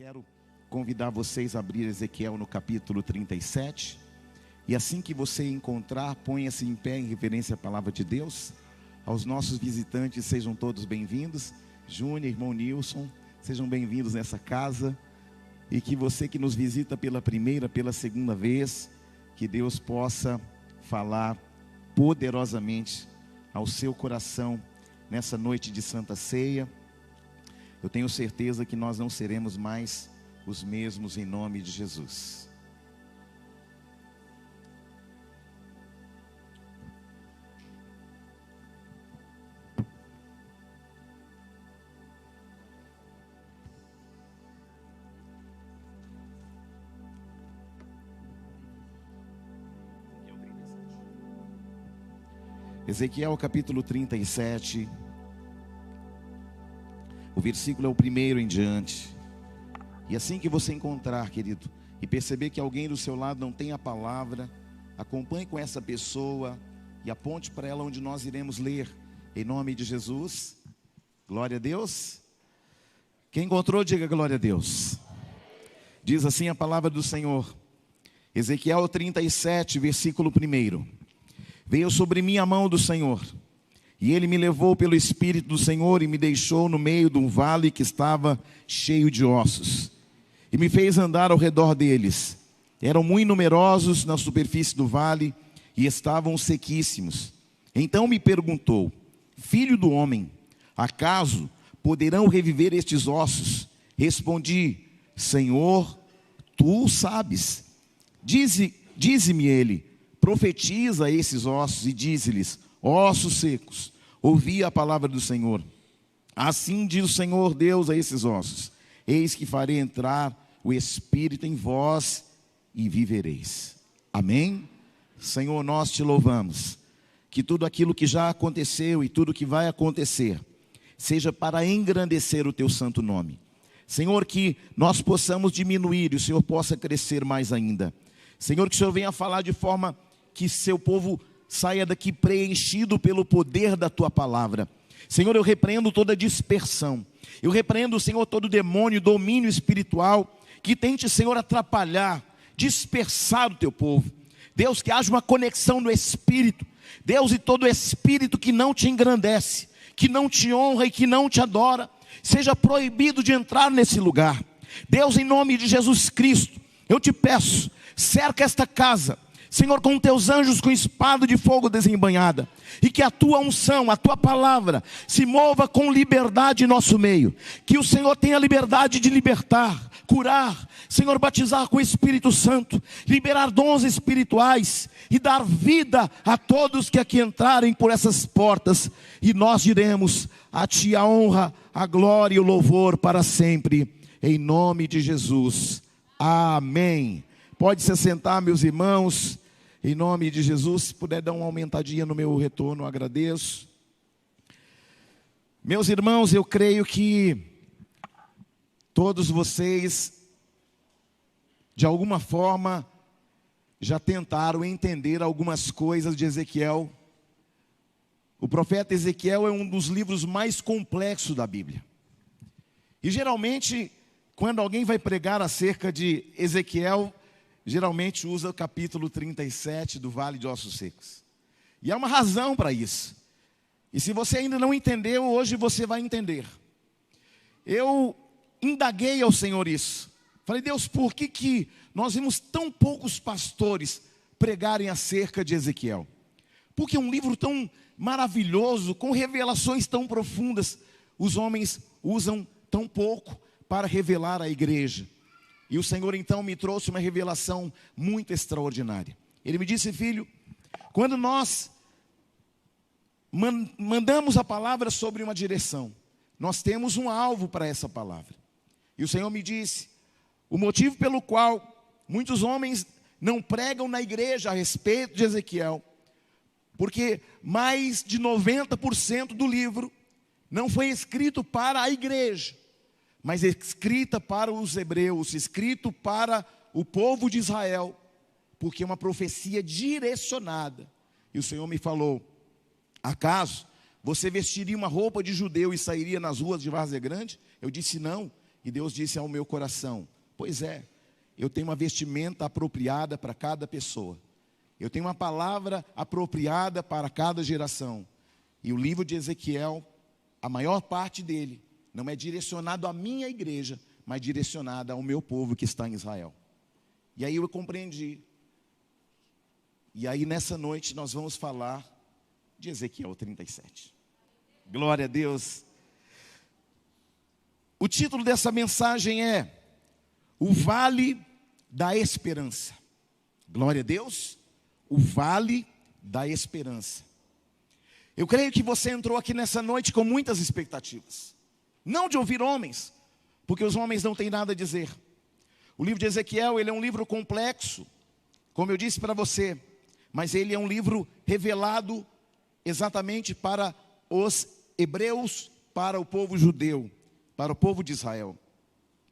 Quero convidar vocês a abrir Ezequiel no capítulo 37. E assim que você encontrar, ponha-se em pé em reverência à palavra de Deus. Aos nossos visitantes, sejam todos bem-vindos. Júnior, irmão Nilson, sejam bem-vindos nessa casa. E que você que nos visita pela primeira, pela segunda vez, que Deus possa falar poderosamente ao seu coração nessa noite de Santa Ceia. Eu tenho certeza que nós não seremos mais os mesmos em nome de Jesus. Ezequiel capítulo 37, o versículo é o primeiro em diante. E assim que você encontrar, querido, e perceber que alguém do seu lado não tem a palavra, acompanhe com essa pessoa e aponte para ela onde nós iremos ler, em nome de Jesus. Glória a Deus. Quem encontrou, diga glória a Deus. Diz assim a palavra do Senhor, Ezequiel 37, versículo 1. Veio sobre mim a mão do Senhor, e Ele me levou pelo Espírito do Senhor e me deixou no meio de um vale que estava cheio de ossos. E me fez andar ao redor deles. Eram muito numerosos na superfície do vale e estavam sequíssimos. Então me perguntou: filho do homem, acaso poderão reviver estes ossos? Respondi: Senhor, tu sabes. Dize-me ele: profetiza a esses ossos e dize-lhes: ossos secos, ouvi a palavra do Senhor. Assim diz o Senhor Deus a esses ossos: eis que farei entrar o Espírito em vós e vivereis. Amém? Senhor, nós te louvamos, que tudo aquilo que já aconteceu e tudo que vai acontecer, seja para engrandecer o teu santo nome. Senhor, que nós possamos diminuir e o Senhor possa crescer mais ainda. Senhor, que o Senhor venha falar de forma que seu povo saia daqui preenchido pelo poder da tua palavra. Senhor, eu repreendo toda dispersão. Eu repreendo, Senhor, todo demônio, domínio espiritual que tente, Senhor, atrapalhar, dispersar o teu povo. Deus, que haja uma conexão no Espírito. Deus, e todo espírito que não te engrandece, que não te honra e que não te adora, seja proibido de entrar nesse lugar. Deus, em nome de Jesus Cristo, eu te peço, cerca esta casa, Senhor, com teus anjos com espada de fogo desembanhada, e que a tua unção, a tua palavra se mova com liberdade em nosso meio, que o Senhor tenha liberdade de libertar, curar, Senhor, batizar com o Espírito Santo, liberar dons espirituais e dar vida a todos que aqui entrarem por essas portas, e nós diremos a ti a honra, a glória e o louvor para sempre, em nome de Jesus, amém. Pode se assentar, meus irmãos, em nome de Jesus. Se puder dar uma aumentadinha no meu retorno, eu agradeço. Meus irmãos, eu creio que todos vocês, de alguma forma, já tentaram entender algumas coisas de Ezequiel. O profeta Ezequiel é um dos livros mais complexos da Bíblia. E geralmente, quando alguém vai pregar acerca de Ezequiel, geralmente usa o capítulo 37 do Vale de Ossos Secos. E há uma razão para isso. E se você ainda não entendeu, hoje você vai entender. Eu indaguei ao Senhor isso. Falei: Deus, por que nós vimos tão poucos pastores pregarem acerca de Ezequiel? Porque um livro tão maravilhoso, com revelações tão profundas, os homens usam tão pouco para revelar à igreja. E o Senhor então me trouxe uma revelação muito extraordinária. Ele me disse: filho, quando nós mandamos a palavra sobre uma direção, nós temos um alvo para essa palavra. E o Senhor me disse: o motivo pelo qual muitos homens não pregam na igreja a respeito de Ezequiel, porque mais de 90% do livro não foi escrito para a igreja, mas escrita para os hebreus, escrito para o povo de Israel, porque é uma profecia direcionada. E o Senhor me falou: acaso você vestiria uma roupa de judeu e sairia nas ruas de Várzea Grande? Eu disse: não, E Deus disse ao meu coração: pois é, eu tenho uma vestimenta apropriada para cada pessoa. Eu tenho uma palavra apropriada para cada geração. E o livro de Ezequiel, a maior parte dele, não é direcionado à minha igreja, mas direcionado ao meu povo que está em Israel. E aí eu compreendi. E aí nessa noite nós vamos falar de Ezequiel 37. Glória a Deus. O título dessa mensagem é O Vale da Esperança. Glória a Deus. O Vale da Esperança. Eu creio que você entrou aqui nessa noite com muitas expectativas. Não de ouvir homens, porque os homens não têm nada a dizer. O livro de Ezequiel, ele é um livro complexo, como eu disse para você, mas ele é um livro revelado exatamente para os hebreus, para o povo judeu, para o povo de Israel.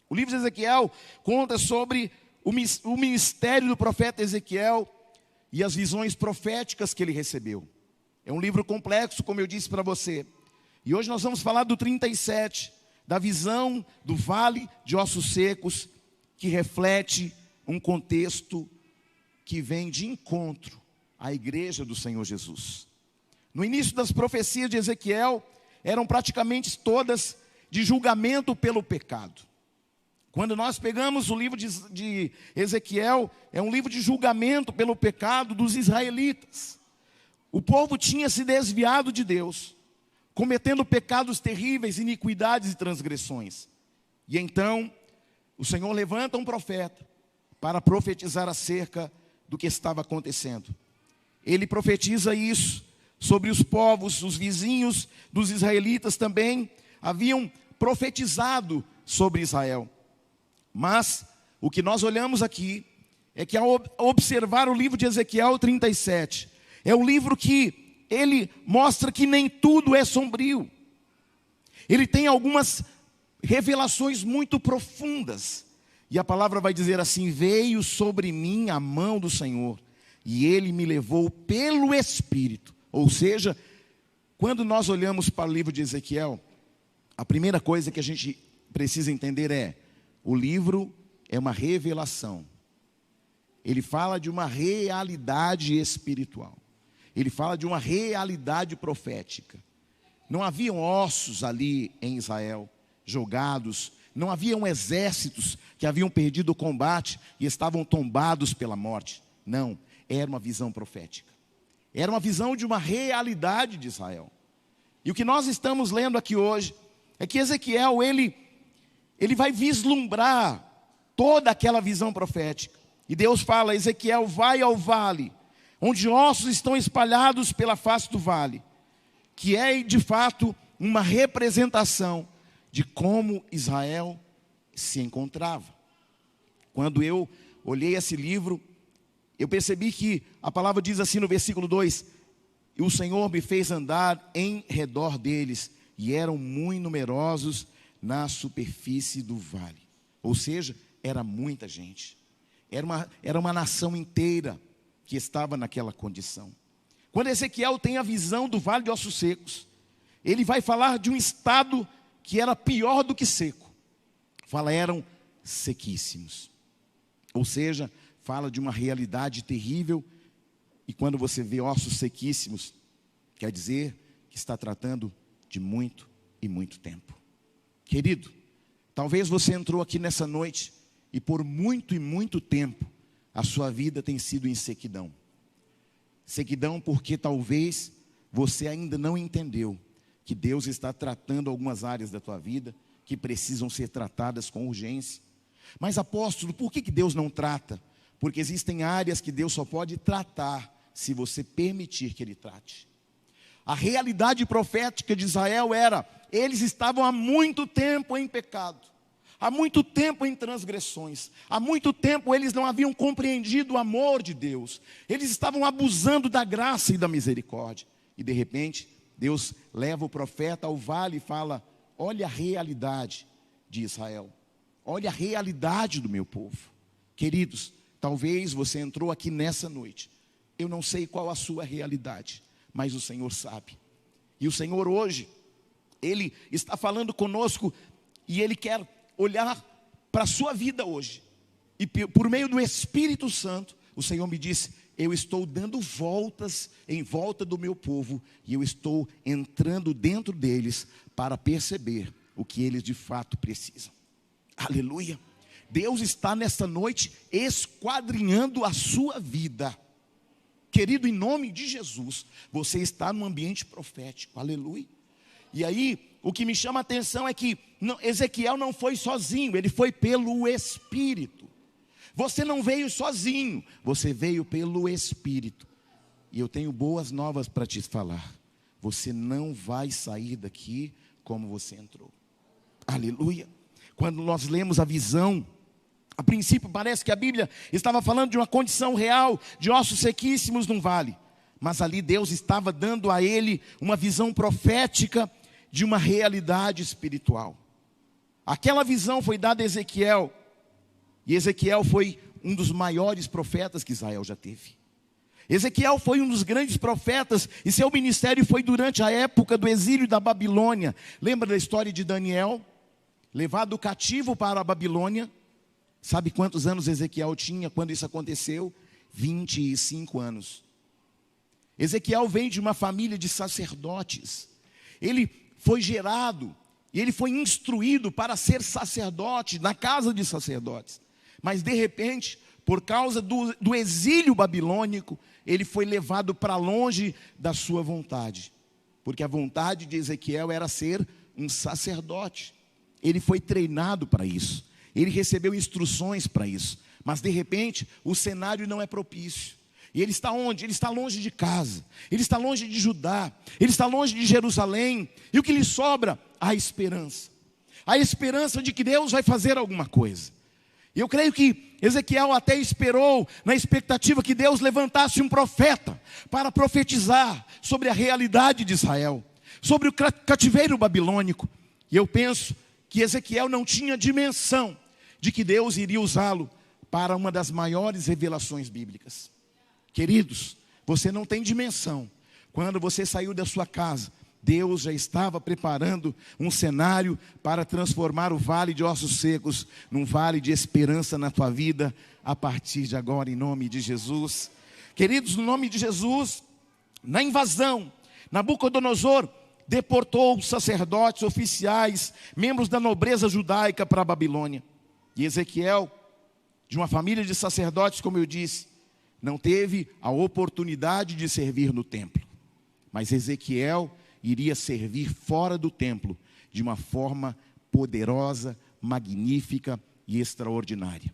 O livro de Ezequiel conta sobre o ministério do profeta Ezequiel e as visões proféticas que ele recebeu. É um livro complexo, como eu disse para você. E hoje nós vamos falar do 37, da visão do vale de ossos secos, que reflete um contexto que vem de encontro à igreja do Senhor Jesus. No início das profecias de Ezequiel, eram praticamente todas de julgamento pelo pecado. Quando nós pegamos o livro de Ezequiel, é um livro de julgamento pelo pecado dos israelitas. O povo tinha se desviado de Deus, cometendo pecados terríveis, iniquidades e transgressões. E então, o Senhor levanta um profeta para profetizar acerca do que estava acontecendo. Ele profetiza isso sobre os povos, os vizinhos dos israelitas também haviam profetizado sobre Israel. Mas o que nós olhamos aqui é que ao observar o livro de Ezequiel 37, é um livro que ele mostra que nem tudo é sombrio. Ele tem algumas revelações muito profundas. E a palavra vai dizer assim: veio sobre mim a mão do Senhor, e ele me levou pelo Espírito. Ou seja, quando nós olhamos para o livro de Ezequiel, a primeira coisa que a gente precisa entender é: o livro é uma revelação. Ele fala de uma realidade espiritual. Ele fala de uma realidade profética. Não haviam ossos ali em Israel, jogados. Não haviam exércitos que haviam perdido o combate e estavam tombados pela morte. Não, era uma visão profética. Era uma visão de uma realidade de Israel. E o que nós estamos lendo aqui hoje é que Ezequiel, ele vai vislumbrar toda aquela visão profética. E Deus fala: Ezequiel, vai ao vale, onde ossos estão espalhados pela face do vale, que é de fato uma representação de como Israel se encontrava. Quando eu olhei esse livro, eu percebi que a palavra diz assim no versículo 2: e o Senhor me fez andar em redor deles, e eram muito numerosos na superfície do vale. Ou seja, era muita gente, era uma nação inteira que estava naquela condição. Quando Ezequiel tem a visão do vale de ossos secos, ele vai falar de um estado que era pior do que seco. Fala, eram sequíssimos. Ou seja, fala de uma realidade terrível. E quando você vê ossos sequíssimos, quer dizer que está tratando de muito e muito tempo. Querido, talvez você entrou aqui nessa noite e por muito e muito tempo a sua vida tem sido em sequidão. Sequidão porque talvez você ainda não entendeu que Deus está tratando algumas áreas da tua vida que precisam ser tratadas com urgência. Mas apóstolo, por que Deus não trata? Porque existem áreas que Deus só pode tratar se você permitir que Ele trate. A realidade profética de Israel era: eles estavam há muito tempo em pecado, há muito tempo em transgressões, há muito tempo eles não haviam compreendido o amor de Deus, eles estavam abusando da graça e da misericórdia. E de repente, Deus leva o profeta ao vale e fala: olha a realidade de Israel, olha a realidade do meu povo. Queridos, talvez você entrou aqui nessa noite, eu não sei qual a sua realidade, mas o Senhor sabe. E o Senhor hoje, Ele está falando conosco e Ele quer olhar para a sua vida hoje, e por meio do Espírito Santo, o Senhor me disse: eu estou dando voltas em volta do meu povo, e eu estou entrando dentro deles para perceber o que eles de fato precisam. Aleluia. Deus está nesta noite esquadrinhando a sua vida. Querido, em nome de Jesus, você está num ambiente profético. Aleluia. E aí, o que me chama a atenção é que Ezequiel não foi sozinho, ele foi pelo Espírito. Você não veio sozinho, você veio pelo Espírito. E eu tenho boas novas para te falar: você não vai sair daqui como você entrou. Aleluia. Quando nós lemos a visão, a princípio parece que a Bíblia estava falando de uma condição real, de ossos sequíssimos num vale. Mas ali Deus estava dando a ele uma visão profética de uma realidade espiritual. Aquela visão foi dada a Ezequiel, e Ezequiel foi um dos maiores profetas que Israel já teve. Ezequiel foi um dos grandes profetas, e seu ministério foi durante a época do exílio da Babilônia. Lembra da história de Daniel, levado cativo para a Babilônia? Sabe quantos anos Ezequiel tinha quando isso aconteceu? 25 anos. Ezequiel vem de uma família de sacerdotes. Ele foi gerado e ele foi instruído para ser sacerdote na casa de sacerdotes. Mas de repente, por causa do exílio babilônico, ele foi levado para longe da sua vontade. Porque a vontade de Ezequiel era ser um sacerdote. Ele foi treinado para isso. Ele recebeu instruções para isso. Mas de repente, o cenário não é propício. E ele está onde? Ele está longe de casa. Ele está longe de Judá. Ele está longe de Jerusalém. E o que lhe sobra? A esperança. A esperança de que Deus vai fazer alguma coisa. E eu creio que Ezequiel até esperou, na expectativa que Deus levantasse um profeta para profetizar sobre a realidade de Israel, sobre o cativeiro babilônico. E eu penso que Ezequiel não tinha dimensão de que Deus iria usá-lo para uma das maiores revelações bíblicas. Queridos, você não tem dimensão. Quando você saiu da sua casa, Deus já estava preparando um cenário para transformar o vale de ossos secos num vale de esperança na tua vida, a partir de agora, em nome de Jesus. Queridos, no nome de Jesus, na invasão, Nabucodonosor deportou sacerdotes, oficiais, membros da nobreza judaica para a Babilônia. E Ezequiel, de uma família de sacerdotes, como eu disse, não teve a oportunidade de servir no templo. Mas Ezequiel iria servir fora do templo de uma forma poderosa, magnífica e extraordinária.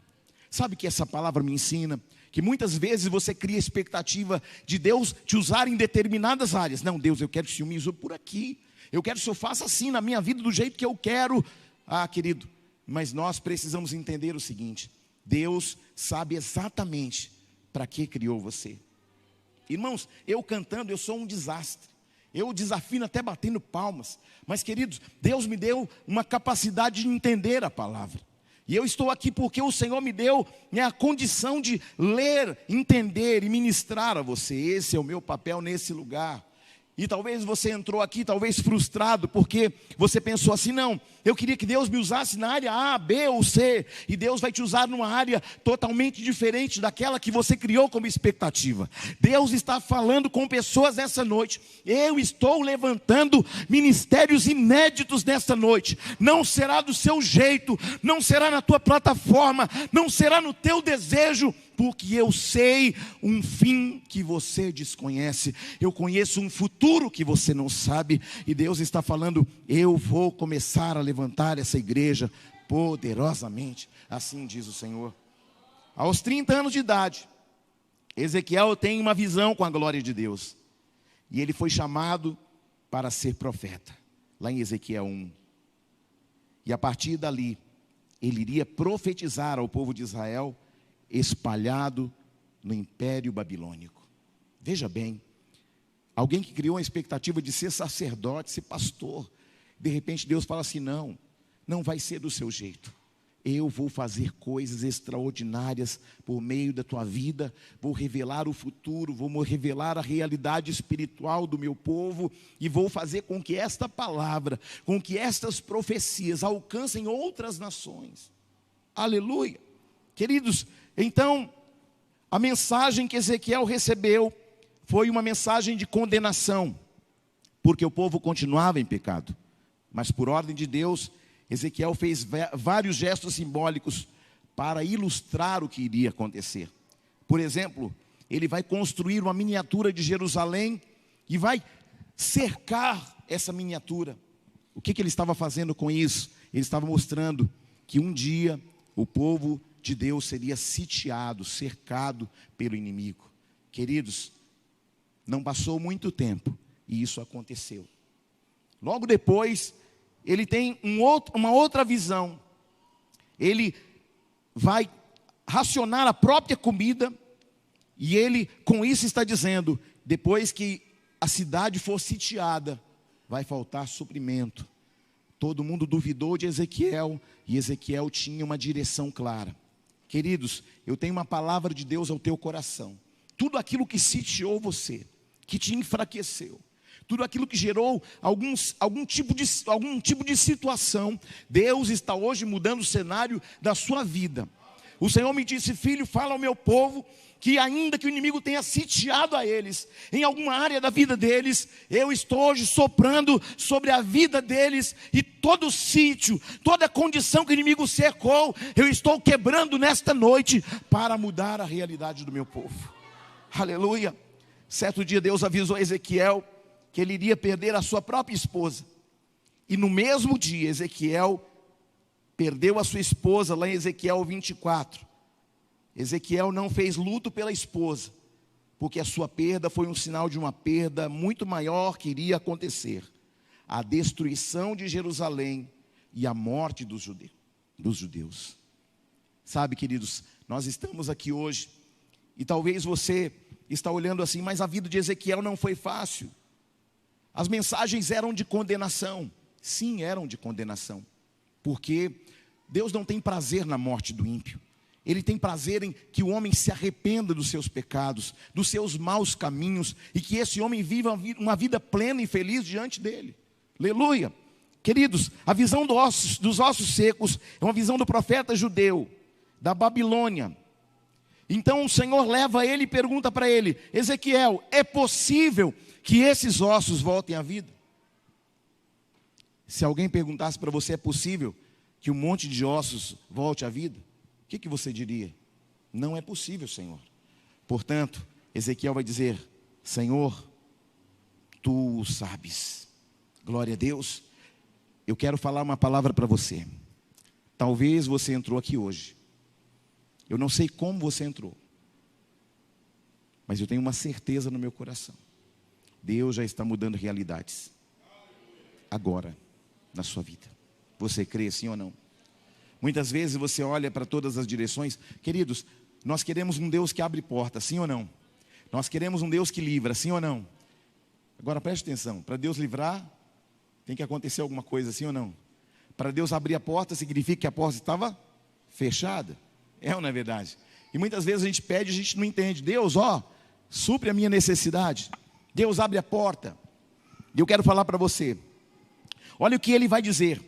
Sabe que essa palavra me ensina que muitas vezes você cria expectativa de Deus te usar em determinadas áreas. Não, Deus, eu quero que o Senhor me use por aqui. Eu quero que o Senhor faça assim na minha vida, do jeito que eu quero. Ah, querido, mas nós precisamos entender o seguinte: Deus sabe exatamente para que criou você. Irmãos, eu cantando, eu sou um desastre. Eu desafino até batendo palmas. Mas, queridos, Deus me deu uma capacidade de entender a palavra. E eu estou aqui porque o Senhor me deu a condição de ler, entender e ministrar a você. Esse é o meu papel nesse lugar. E talvez você entrou aqui, talvez frustrado, porque você pensou assim: não, eu queria que Deus me usasse na área A, B ou C, e Deus vai te usar numa área totalmente diferente daquela que você criou como expectativa. Deus está falando com pessoas nessa noite. Eu estou levantando ministérios inéditos nessa noite. Não será do seu jeito, não será na tua plataforma, não será no teu desejo, porque eu sei um fim que você desconhece. Eu conheço um futuro que você não sabe. E Deus está falando: eu vou começar a levantar essa igreja poderosamente. Assim diz o Senhor. Aos 30 anos de idade, Ezequiel tem uma visão com a glória de Deus. E ele foi chamado para ser profeta. Lá em Ezequiel 1. E a partir dali, ele iria profetizar ao povo de Israel espalhado no Império Babilônico. Veja bem, alguém que criou uma expectativa de ser sacerdote, ser pastor, de repente Deus fala assim: não vai ser do seu jeito. eu vou fazer coisas extraordinárias por meio da tua vida, vou revelar o futuro, vou revelar a realidade espiritual do meu povo, e vou fazer com que esta palavra, com que estas profecias alcancem outras nações. Aleluia. Queridos, então, a mensagem que Ezequiel recebeu foi uma mensagem de condenação, porque o povo continuava em pecado. Mas por ordem de Deus, Ezequiel fez vários gestos simbólicos para ilustrar o que iria acontecer. Por exemplo, ele vai construir uma miniatura de Jerusalém e vai cercar essa miniatura. O que ele estava fazendo com isso? Ele estava mostrando que um dia o povo de Deus seria sitiado, cercado pelo inimigo. Queridos, não passou muito tempo e isso aconteceu. Logo depois, ele tem uma outra visão. Ele vai racionar a própria comida, e ele com isso está dizendo: depois que a cidade for sitiada, vai faltar suprimento. Todo mundo duvidou de Ezequiel, e Ezequiel tinha uma direção clara. Queridos, eu tenho uma palavra de Deus ao teu coração. Tudo aquilo que sitiou você, que te enfraqueceu, tudo aquilo que gerou algum tipo de situação, Deus está hoje mudando o cenário da sua vida. O Senhor me disse: filho, fala ao meu povo que ainda que o inimigo tenha sitiado a eles, em alguma área da vida deles, eu estou hoje soprando sobre a vida deles, e todo sítio, toda condição que o inimigo cercou, eu estou quebrando nesta noite, para mudar a realidade do meu povo. Aleluia. Certo dia Deus avisou a Ezequiel que ele iria perder a sua própria esposa, e no mesmo dia Ezequiel perdeu a sua esposa. Lá em Ezequiel 24, Ezequiel não fez luto pela esposa, porque a sua perda foi um sinal de uma perda muito maior que iria acontecer: a destruição de Jerusalém e a morte dos judeus. Sabe, queridos, nós estamos aqui hoje, e talvez você está olhando assim: mas a vida de Ezequiel não foi fácil. As mensagens eram de condenação. Sim, eram de condenação, porque Deus não tem prazer na morte do ímpio. Ele tem prazer em que o homem se arrependa dos seus pecados, dos seus maus caminhos, e que esse homem viva uma vida plena e feliz diante dele. Aleluia. Queridos, a visão dos ossos secos é uma visão do profeta judeu, da Babilônia. Então o Senhor leva ele e pergunta para ele: Ezequiel, é possível que esses ossos voltem à vida? Se alguém perguntasse para você: é possível que um monte de ossos volte à vida? O que você diria? Não é possível, Senhor. Portanto, Ezequiel vai dizer: Senhor, Tu o sabes. Glória a Deus. Eu quero falar uma palavra para você. Talvez você entrou aqui hoje, eu não sei como você entrou, mas eu tenho uma certeza no meu coração: Deus já está mudando realidades agora na sua vida. Você crê, sim ou não? Muitas vezes você olha para todas as direções. Queridos, nós queremos um Deus que abre portas, sim ou não? Nós queremos um Deus que livra, sim ou não? Agora preste atenção: para Deus livrar, tem que acontecer alguma coisa, sim ou não? Para Deus abrir a porta, significa que a porta estava fechada. É ou não é verdade? E muitas vezes a gente pede e a gente não entende. Deus, supre a minha necessidade. Deus abre a porta. E eu quero falar para você. Olha o que ele vai dizer: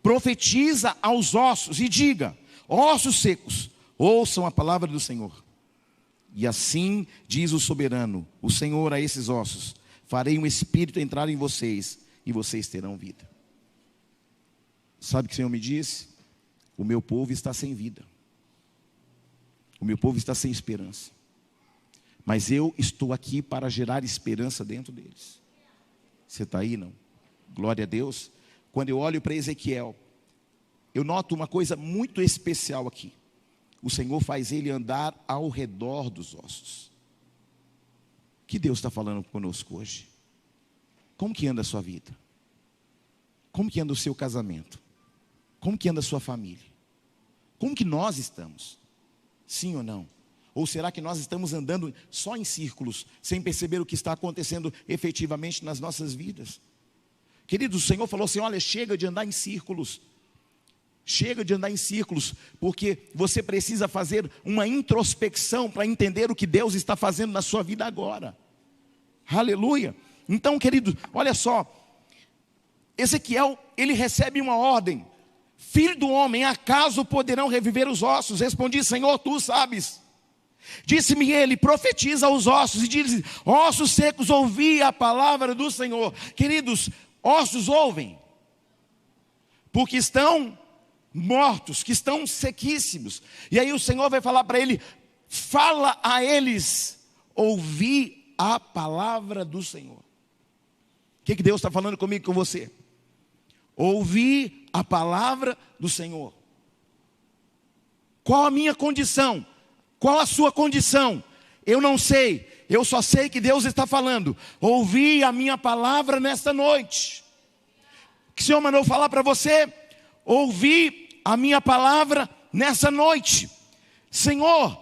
profetiza aos ossos e diga: ossos secos, ouçam a palavra do Senhor. E assim diz o soberano, o Senhor, a esses ossos: farei um espírito entrar em vocês, e vocês terão vida. Sabe o que o Senhor me disse? O meu povo está sem vida, o meu povo está sem esperança, mas eu estou aqui para gerar esperança dentro deles. Você está aí, não? Glória a Deus. Quando eu olho para Ezequiel, eu noto uma coisa muito especial aqui. O Senhor faz ele andar ao redor dos ossos. O que Deus está falando conosco hoje? Como que anda a sua vida? Como que anda o seu casamento? Como que anda a sua família? Como que nós estamos? Sim ou não? Ou será que nós estamos andando só em círculos, sem perceber o que está acontecendo efetivamente nas nossas vidas? Queridos, o Senhor falou assim: olha, chega de andar em círculos. Chega de andar em círculos, porque você precisa fazer uma introspecção para entender o que Deus está fazendo na sua vida agora. Aleluia. Então, querido, olha só. Ezequiel, ele recebe uma ordem: filho do homem, acaso poderão reviver os ossos? Respondi: Senhor, tu sabes. Disse-me ele: profetiza aos ossos e diz: ossos secos, ouvi a palavra do Senhor. Queridos, ossos ouvem, porque estão mortos, que estão sequíssimos. E aí o Senhor vai falar para ele: fala a eles, ouvi a palavra do Senhor. O que Deus está falando comigo e com você? Ouvi a palavra do Senhor. Qual a minha condição? Qual a sua condição? Eu não sei, eu só sei que Deus está falando. Ouvi a minha palavra nesta noite. O que o Senhor mandou falar para você? Ouvi a minha palavra nessa noite. Senhor,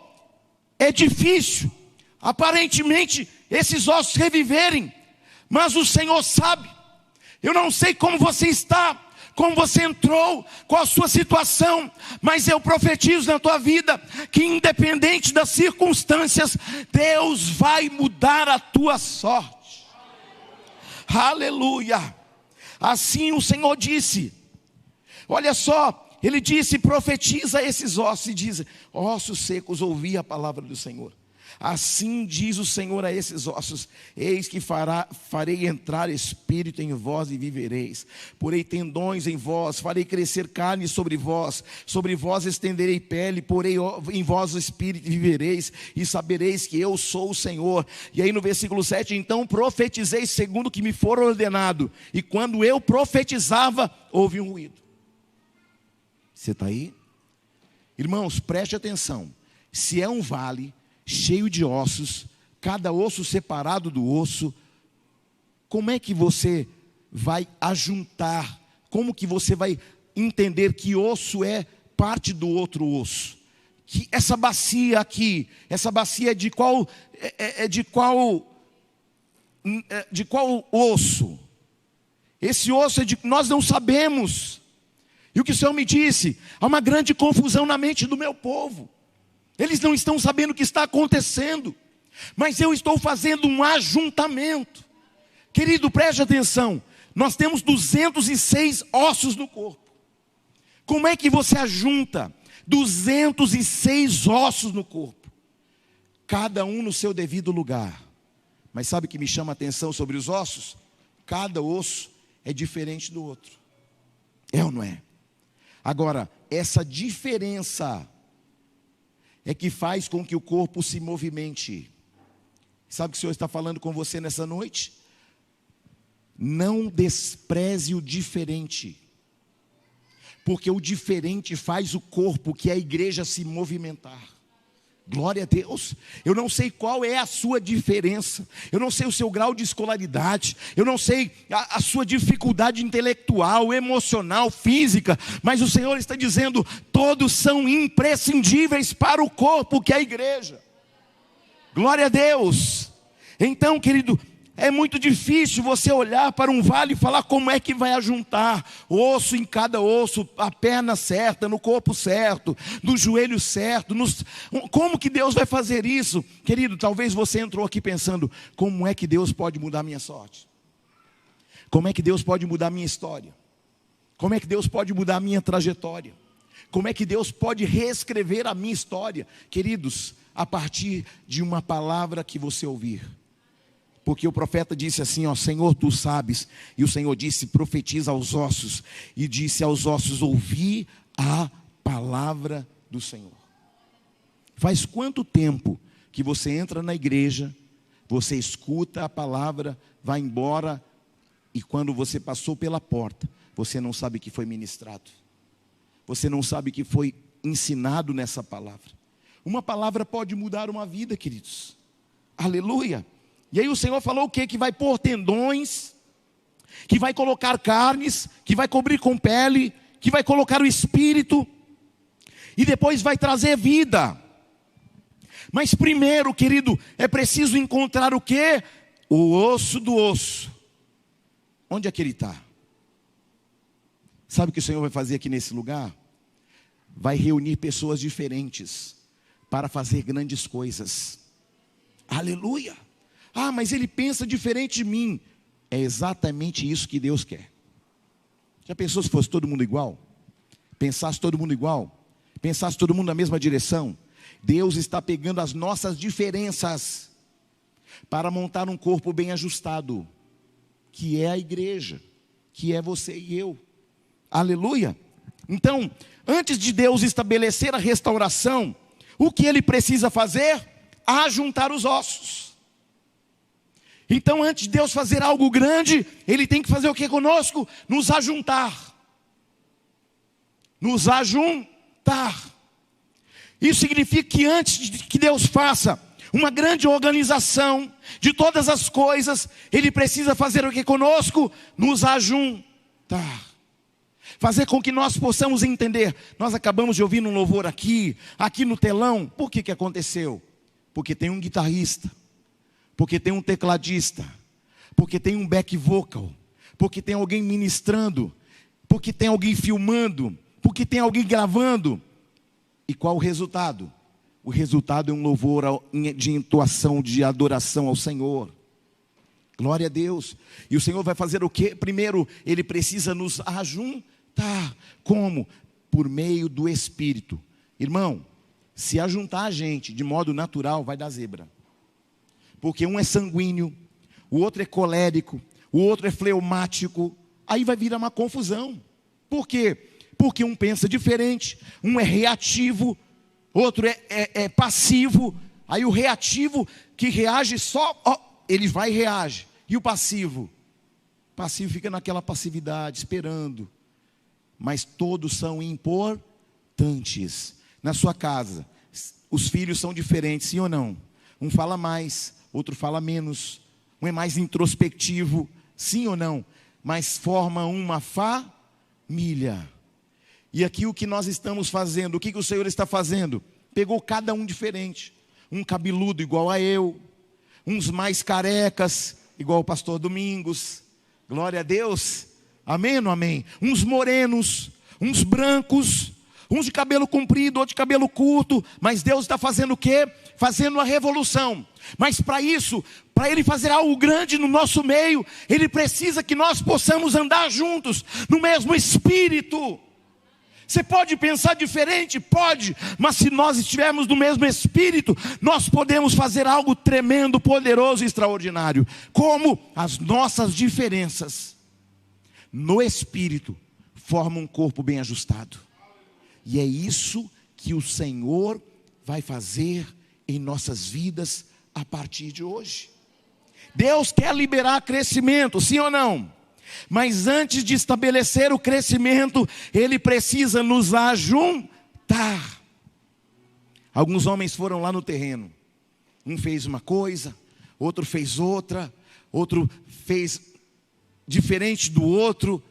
é difícil, aparentemente, esses ossos reviverem, mas o Senhor sabe. Eu não sei como você está, como você entrou, qual a sua situação, mas eu profetizo na tua vida, que independente das circunstâncias, Deus vai mudar a tua sorte. Aleluia. Assim o Senhor disse. Olha só, ele disse: profetiza esses ossos, e diz: ossos secos, ouvi a palavra do Senhor. Assim diz o Senhor a esses ossos: eis que farei entrar espírito em vós e vivereis. Porei tendões em vós, farei crescer carne sobre vós estenderei pele, porei em vós o espírito e vivereis, e sabereis que eu sou o Senhor. E aí no versículo 7, então profetizei segundo o que me for ordenado, e quando eu profetizava, houve um ruído. Você está aí? Irmãos, preste atenção. Se é um vale cheio de ossos, cada osso separado do osso, como é que você vai ajuntar? Como que você vai entender que osso é parte do outro osso? Que essa bacia aqui, essa bacia é de qual osso? Esse osso é de, nós não sabemos. E o que o Senhor me disse? Há uma grande confusão na mente do meu povo. Eles não estão sabendo o que está acontecendo, mas eu estou fazendo um ajuntamento. Querido, preste atenção. Nós temos 206 ossos no corpo. Como é que você ajunta 206 ossos no corpo? Cada um no seu devido lugar. Mas sabe o que me chama a atenção sobre os ossos? Cada osso é diferente do outro. É ou não é? Agora, essa diferença é que faz com que o corpo se movimente. Sabe o que o Senhor está falando com você nessa noite? Não despreze o diferente, porque o diferente faz o corpo, que é a igreja, se movimentar. Glória a Deus. Eu não sei qual é a sua diferença, eu não sei o seu grau de escolaridade, eu não sei a sua dificuldade intelectual, emocional, física, mas o Senhor está dizendo: todos são imprescindíveis para o corpo, que é a igreja. Glória a Deus. Então, querido, é muito difícil você olhar para um vale e falar como é que vai ajuntar osso em cada osso, a perna certa, no corpo certo, no joelho certo. Como que Deus vai fazer isso? Querido, talvez você entrou aqui pensando: como é que Deus pode mudar a minha sorte? Como é que Deus pode mudar a minha história? Como é que Deus pode mudar a minha trajetória? Como é que Deus pode reescrever a minha história? Queridos, a partir de uma palavra que você ouvir. Porque o profeta disse assim, ó: Senhor, tu sabes. E o Senhor disse: profetiza aos ossos. E disse aos ossos: ouvi a palavra do Senhor. Faz quanto tempo que você entra na igreja, você escuta a palavra, vai embora, e quando você passou pela porta, você não sabe que foi ministrado, você não sabe que foi ensinado nessa palavra. Uma palavra pode mudar uma vida, queridos. Aleluia. E aí o Senhor falou o quê? Que vai pôr tendões, que vai colocar carnes, que vai cobrir com pele, que vai colocar o espírito, e depois vai trazer vida. Mas primeiro, querido, é preciso encontrar o quê? O osso do osso. Onde é que ele está? Sabe o que o Senhor vai fazer aqui nesse lugar? vai reunir pessoas diferentes para fazer grandes coisas. Aleluia! Ah, mas ele pensa diferente de mim. É exatamente isso que Deus quer. Já pensou se fosse todo mundo igual? Pensasse todo mundo igual? Pensasse todo mundo na mesma direção? Deus está pegando as nossas diferenças para montar um corpo bem ajustado, que é a igreja, que é você e eu. Aleluia! Então, antes de Deus estabelecer a restauração, o que Ele precisa fazer? Ajuntar os ossos. Então, antes de Deus fazer algo grande, Ele tem que fazer o que conosco? Nos ajuntar. Nos ajuntar. Isso significa que antes de que Deus faça uma grande organização de todas as coisas, Ele precisa fazer o que conosco? Nos ajuntar. Fazer com que nós possamos entender. Nós acabamos de ouvir um louvor aqui no telão. Por que aconteceu? Porque tem um guitarrista, porque tem um tecladista, porque tem um back vocal, porque tem alguém ministrando, porque tem alguém filmando, porque tem alguém gravando. E qual o resultado? O resultado é um louvor de entoação, de adoração ao Senhor. Glória a Deus. E o Senhor vai fazer o quê? Primeiro, Ele precisa nos ajuntar. Como? Por meio do Espírito. Irmão, se ajuntar a gente de modo natural, vai dar zebra. Porque um é sanguíneo, o outro é colérico, o outro é fleumático. Aí vai virar uma confusão. Por quê? Porque um pensa diferente, um é reativo, outro é passivo. Aí o reativo que reage só, ele vai e reage. E o passivo? O passivo fica naquela passividade, esperando. Mas todos são importantes. Na sua casa, os filhos são diferentes, sim ou não? Um fala mais, outro fala menos. Um é mais introspectivo, sim ou não? Mas forma uma família. E aqui o que nós estamos fazendo, o que o Senhor está fazendo? Pegou cada um diferente. Um cabeludo igual a eu, uns mais carecas, igual o pastor Domingos. Glória a Deus. Amém ou não amém? Uns morenos, uns brancos, uns de cabelo comprido, outros de cabelo curto. Mas Deus está fazendo o quê? Fazendo uma revolução. Mas para isso, para Ele fazer algo grande no nosso meio, Ele precisa que nós possamos andar juntos, no mesmo espírito. Você pode pensar diferente? Pode. Mas se nós estivermos no mesmo espírito, nós podemos fazer algo tremendo, poderoso e extraordinário. Como? As nossas diferenças no espírito formam um corpo bem ajustado. E é isso que o Senhor vai fazer em nossas vidas a partir de hoje. Deus quer liberar crescimento, sim ou não? Mas antes de estabelecer o crescimento, Ele precisa nos ajuntar. Alguns homens foram lá no terreno. Um fez uma coisa, outro fez outra, outro fez diferente do outro.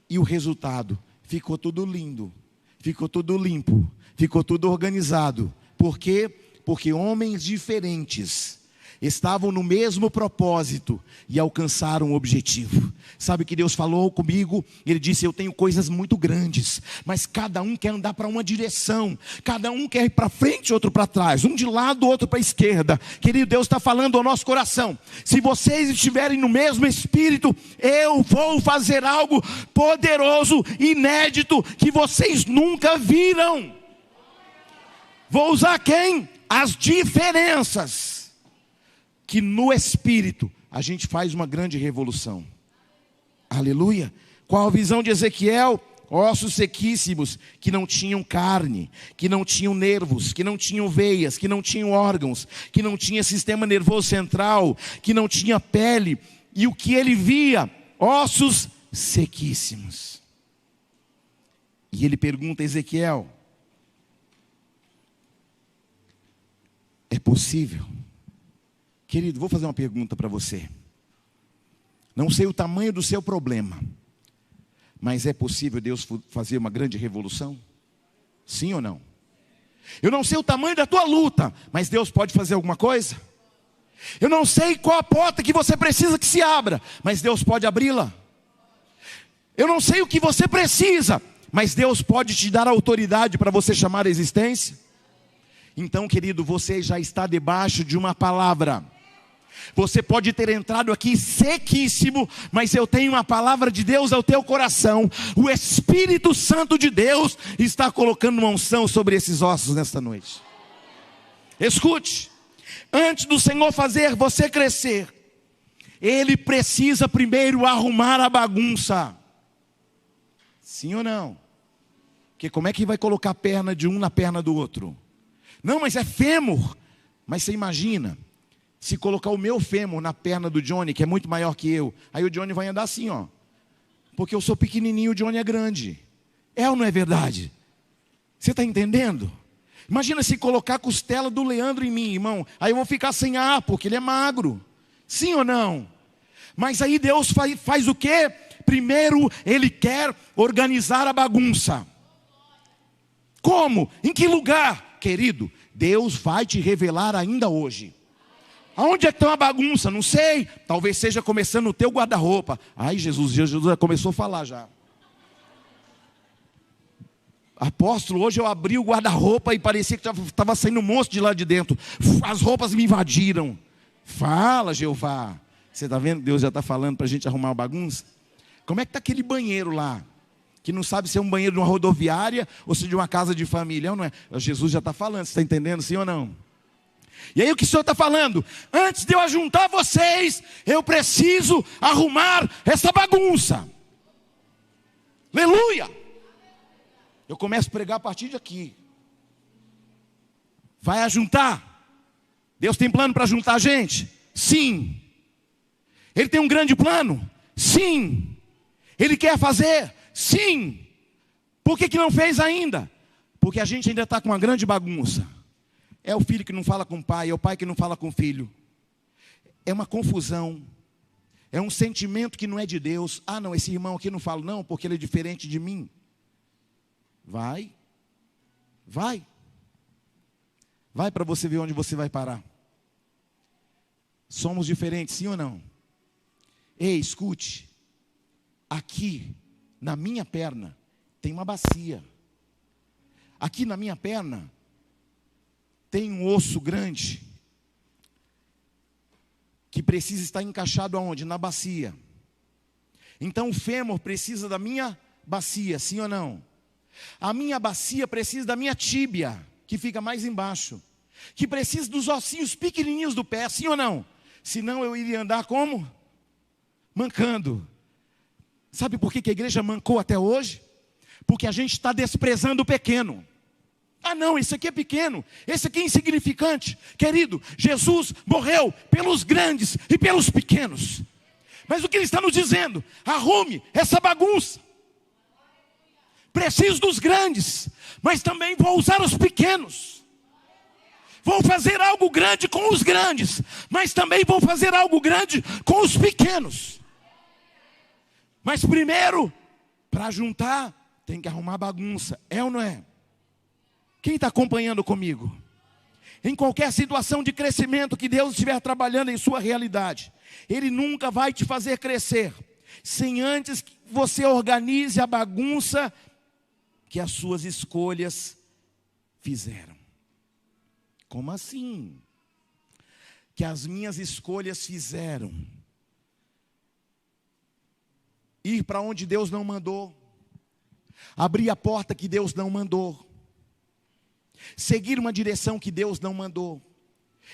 E o resultado? Ficou tudo lindo, ficou tudo limpo, ficou tudo organizado. Por quê? Porque homens diferentes estavam no mesmo propósito e alcançaram o objetivo. Sabe o que Deus falou comigo? Ele disse: eu tenho coisas muito grandes, mas cada um quer andar para uma direção, cada um quer ir para frente, outro para trás, um de lado, outro para a esquerda. Querido, Deus está falando ao nosso coração: se vocês estiverem no mesmo espírito, eu vou fazer algo poderoso, inédito, que vocês nunca viram. Vou usar quem? As diferenças. Que no espírito a gente faz uma grande revolução. Aleluia. Qual a visão de Ezequiel? Ossos sequíssimos, que não tinham carne, que não tinham nervos, que não tinham veias, que não tinham órgãos, que não tinha sistema nervoso central, que não tinha pele. E o que ele via? Ossos sequíssimos. E ele pergunta a Ezequiel: é possível? Querido, vou fazer uma pergunta para você. Não sei o tamanho do seu problema, mas é possível Deus fazer uma grande revolução? Sim ou não? Eu não sei o tamanho da tua luta, mas Deus pode fazer alguma coisa? Eu não sei qual a porta que você precisa que se abra, mas Deus pode abri-la. Eu não sei o que você precisa, Mas Deus pode te dar autoridade para você chamar a existência. Então, querido, você já está debaixo de uma palavra. Você pode ter entrado aqui sequíssimo, mas eu tenho uma palavra de Deus ao teu coração. O Espírito Santo de Deus está colocando uma unção sobre esses ossos nesta noite. Escute, antes do Senhor fazer você crescer, Ele precisa primeiro arrumar a bagunça. Sim ou não? Porque como é que vai colocar a perna de um na perna do outro? Não, mas é fêmur. Mas você imagina, se colocar o meu fêmur na perna do Johnny, que é muito maior que eu, aí o Johnny vai andar assim, ó. Porque eu sou pequenininho, o Johnny é grande. É ou não é verdade? Você está entendendo? Imagina se colocar a costela do Leandro em mim, irmão. Aí eu vou ficar sem ar, porque ele é magro. Sim ou não? Mas aí Deus faz o quê? Primeiro, Ele quer organizar a bagunça. Como? Em que lugar? Querido, Deus vai te revelar ainda hoje. Aonde é que está a bagunça? Não sei. Talvez seja começando no teu guarda-roupa. Ai, Jesus já começou a falar já. Apóstolo, hoje eu abri o guarda-roupa e parecia que estava saindo um monstro de lá de dentro. As roupas me invadiram. Fala, Jeová. Você está vendo? Deus já está falando para a gente arrumar a bagunça. Como é que está aquele banheiro lá? Que não sabe se é um banheiro de uma rodoviária ou se de uma casa de família. Não é? Jesus já está falando, você está entendendo, sim ou não? E aí o que o Senhor está falando? Antes de eu ajuntar vocês, eu preciso arrumar essa bagunça. Aleluia! Eu começo a pregar a partir de aqui. Vai ajuntar? Deus tem plano para ajuntar a gente? Sim. Ele tem um grande plano? Sim. Ele quer fazer? Sim. Por que não fez ainda? Porque a gente ainda está com uma grande bagunça. É o filho que não fala com o pai, é o pai que não fala com o filho. É uma confusão. É um sentimento que não é de Deus. Ah, não, esse irmão aqui não fala não, porque ele é diferente de mim. Vai. Vai para você ver onde você vai parar. Somos diferentes, sim ou não? Ei, escute. Aqui, na minha perna, tem uma bacia. Aqui na minha perna, tem um osso grande, que precisa estar encaixado aonde? Na bacia. Então o fêmur precisa da minha bacia, sim ou não? A minha bacia precisa da minha tíbia, que fica mais embaixo. Que precisa dos ossinhos pequenininhos do pé, sim ou não? Senão eu iria andar como? Mancando. Sabe por que a igreja mancou até hoje? Porque a gente está desprezando o pequeno. Ah não, esse aqui é pequeno, esse aqui é insignificante. Querido, Jesus morreu pelos grandes e pelos pequenos. Mas o que Ele está nos dizendo? Arrume essa bagunça. Preciso dos grandes, mas também vou usar os pequenos. Vou fazer algo grande com os grandes, mas também vou fazer algo grande com os pequenos. Mas primeiro, para juntar, tem que arrumar bagunça. É ou não é? Quem está acompanhando comigo? Em qualquer situação de crescimento que Deus estiver trabalhando em sua realidade, Ele nunca vai te fazer crescer sem antes que você organize a bagunça que as suas escolhas fizeram. Como assim? Que as minhas escolhas fizeram ir para onde Deus não mandou, abrir a porta que Deus não mandou, seguir uma direção que Deus não mandou,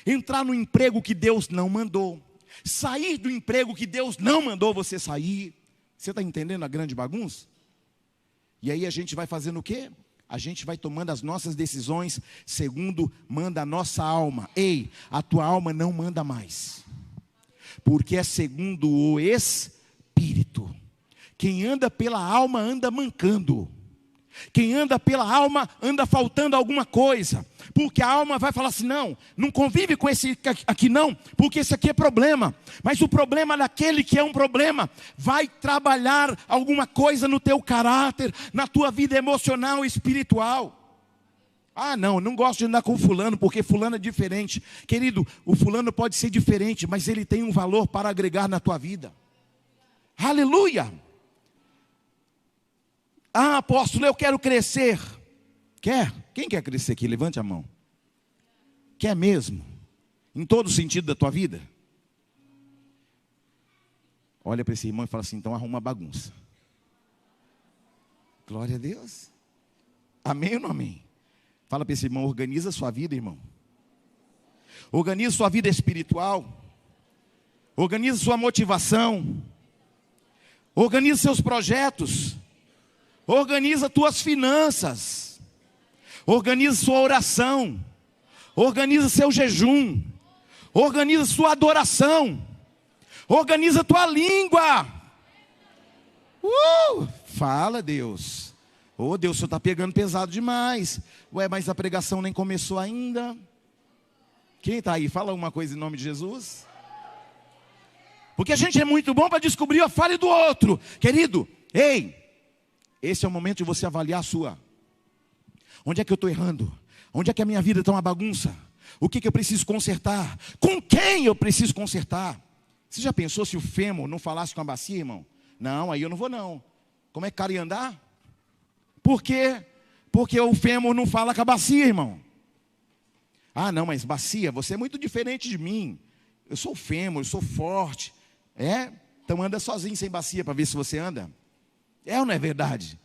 entrar no emprego que Deus não mandou, sair do emprego que Deus não mandou você sair. Você está entendendo a grande bagunça? E aí a gente vai fazendo o quê? A gente vai tomando as nossas decisões segundo manda a nossa alma. Ei, a tua alma não manda mais, porque é segundo o Espírito. Quem anda pela alma anda mancando. Quem anda pela alma anda faltando alguma coisa, porque a alma vai falar assim, não convive com esse aqui não, porque esse aqui é problema. Mas o problema daquele que é um problema vai trabalhar alguma coisa no teu caráter, na tua vida emocional e espiritual. Ah não gosto de andar com fulano, porque fulano é diferente. Querido, o fulano pode ser diferente, mas ele tem um valor para agregar na tua vida. Aleluia! Ah, apóstolo, eu quero crescer. Quer? Quem quer crescer aqui? Levante a mão. Quer mesmo? Em todo sentido da tua vida? Olha para esse irmão e fala assim, então arruma uma bagunça. Glória a Deus. Amém ou não amém? Fala para esse irmão, organiza a sua vida, irmão. Organiza sua vida espiritual. Organiza sua motivação. Organiza seus projetos. Organiza tuas finanças. Organiza sua oração. Organiza seu jejum. Organiza sua adoração. Organiza tua língua. Fala, Deus. Deus, o senhor está pegando pesado demais. Mas a pregação nem começou ainda. Quem está aí? Fala uma coisa em nome de Jesus. Porque a gente é muito bom para descobrir a falha do outro. Querido, ei, esse é o momento de você avaliar a sua. Onde é que eu estou errando? Onde é que a minha vida está uma bagunça? O que eu preciso consertar? Com quem eu preciso consertar? Você já pensou se o fêmur não falasse com a bacia, irmão? Não, aí eu não vou não. Como é que o cara ia andar? Por quê? Porque o fêmur não fala com a bacia, irmão. Ah, não, mas bacia, você é muito diferente de mim. Eu sou fêmur, eu sou forte. Então anda sozinho sem bacia para ver se você anda. É ou não é verdade?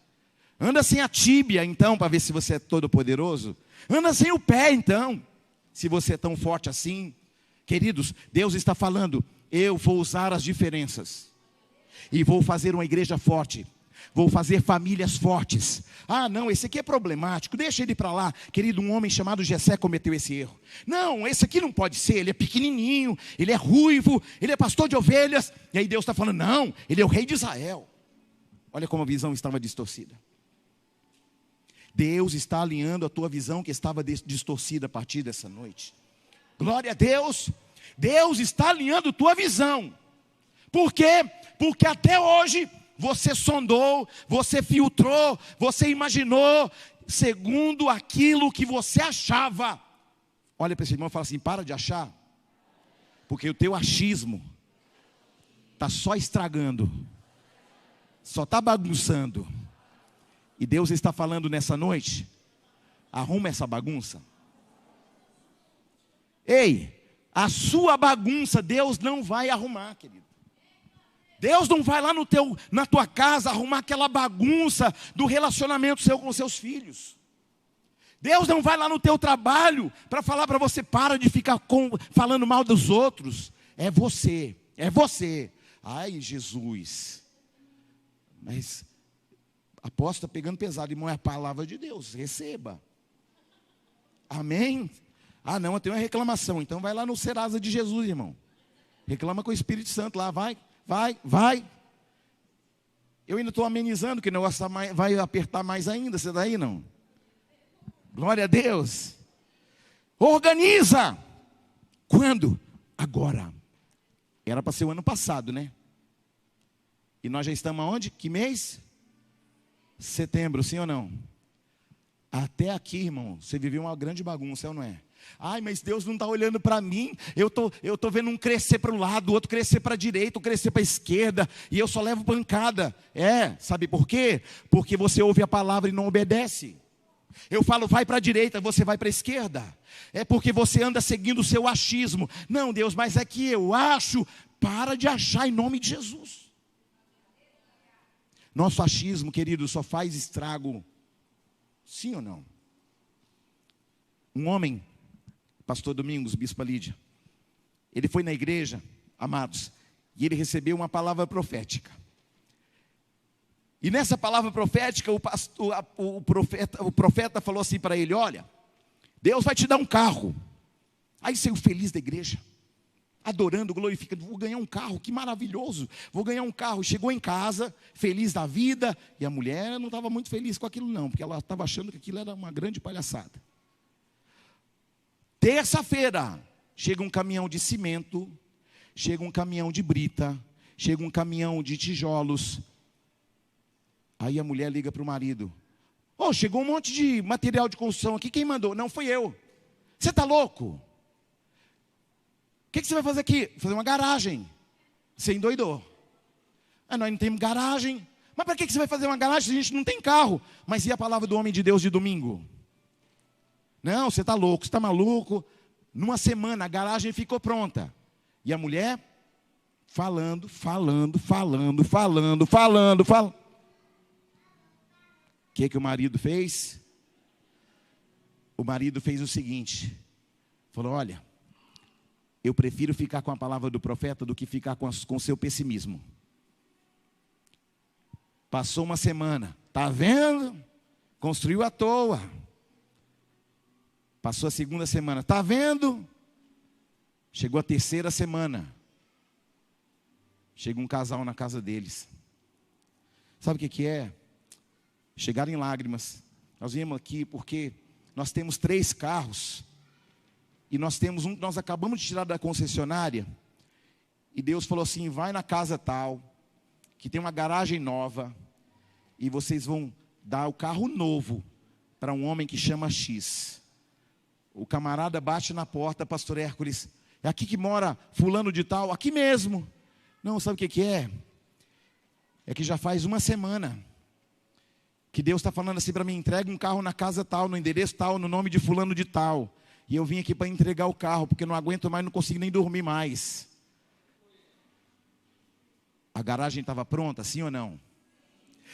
Anda sem a tíbia então para ver se você é todo poderoso. Anda sem o pé então, se você é tão forte assim. Queridos, Deus está falando, eu vou usar as diferenças. E vou fazer uma igreja forte. Vou fazer famílias fortes. Ah, não, esse aqui é problemático, deixa ele para lá. Querido, um homem chamado Jessé cometeu esse erro. Não, esse aqui não pode ser, ele é pequenininho, ele é ruivo, ele é pastor de ovelhas. E aí Deus está falando, não, ele é o rei de Israel. Olha como a visão estava distorcida. Deus está alinhando a tua visão que estava distorcida a partir dessa noite. Glória a Deus. Deus está alinhando a tua visão. Por quê? Porque até hoje você sondou, você filtrou, você imaginou segundo aquilo que você achava. Olha para esse irmão e fala assim, para de achar. Porque o teu achismo está só estragando. Só está bagunçando. E Deus está falando nessa noite, arruma essa bagunça. Ei, a sua bagunça Deus não vai arrumar, querido. Deus não vai lá na tua casa arrumar aquela bagunça do relacionamento seu com os seus filhos. Deus não vai lá no teu trabalho para falar para você, para de ficar falando mal dos outros. É você, é você. Ai, Jesus. Mas, apóstolo, está pegando pesado, irmão, é a palavra de Deus, receba. Amém? Ah, não, eu tenho uma reclamação, então vai lá no Serasa de Jesus, irmão. Reclama com o Espírito Santo lá, vai. Eu ainda estou amenizando, que o negócio vai apertar mais ainda, você daí não? Glória a Deus. Organiza. Quando? Agora. Era para ser o ano passado, né? E nós já estamos aonde? Que mês? Setembro, sim ou não? Até aqui, irmão, você viveu uma grande bagunça, é ou não é? Ai, mas Deus não está olhando para mim. Eu tô vendo um crescer para o lado, o outro crescer para a direita, outro crescer para a esquerda, e eu só levo pancada. Sabe por quê? Porque você ouve a palavra e não obedece. Eu falo, vai para a direita, você vai para a esquerda. É porque você anda seguindo o seu achismo. Não, Deus, mas é que eu acho. Para de achar em nome de Jesus. Nosso achismo, querido, só faz estrago. Sim ou não? Um homem, pastor Domingos, bispa Lídia, ele foi na igreja, amados, e ele recebeu uma palavra profética. E nessa palavra profética, o profeta falou assim para ele, olha, Deus vai te dar um carro. Aí saiu feliz da igreja, adorando, glorificando, vou ganhar um carro, que maravilhoso, vou ganhar um carro. Chegou em casa, feliz da vida, e a mulher não estava muito feliz com aquilo não, porque ela estava achando que aquilo era uma grande palhaçada. Terça-feira, chega um caminhão de cimento, chega um caminhão de brita, chega um caminhão de tijolos. Aí a mulher liga para o marido, chegou um monte de material de construção aqui, quem mandou? Não, fui eu. Você está louco? O que você vai fazer aqui? Fazer uma garagem. Você endoidou. Nós não temos garagem. Mas para que você vai fazer uma garagem se a gente não tem carro? Mas e a palavra do homem de Deus de domingo? Não, você está louco, você está maluco. Numa semana a garagem ficou pronta. E a mulher falando. O que o marido fez? O marido fez o seguinte. Falou, olha, eu prefiro ficar com a palavra do profeta do que ficar com o seu pessimismo. Passou uma semana. Está vendo? Construiu à toa. Passou a segunda semana. Está vendo? Chegou a terceira semana. Chega um casal na casa deles. Sabe o que é? Chegaram em lágrimas. Nós viemos aqui porque nós temos 3 carros. E nós temos um que nós acabamos de tirar da concessionária. E Deus falou assim, vai na casa tal, que tem uma garagem nova. E vocês vão dar o carro novo para um homem que chama X. O camarada bate na porta, pastor Hércules. É aqui que mora fulano de tal? Aqui mesmo. Não, sabe o que é? É que já faz uma semana que Deus está falando assim para mim, entrega um carro na casa tal, no endereço tal, no nome de fulano de tal. E eu vim aqui para entregar o carro, porque não aguento mais, não consigo nem dormir mais. A garagem estava pronta, sim ou não?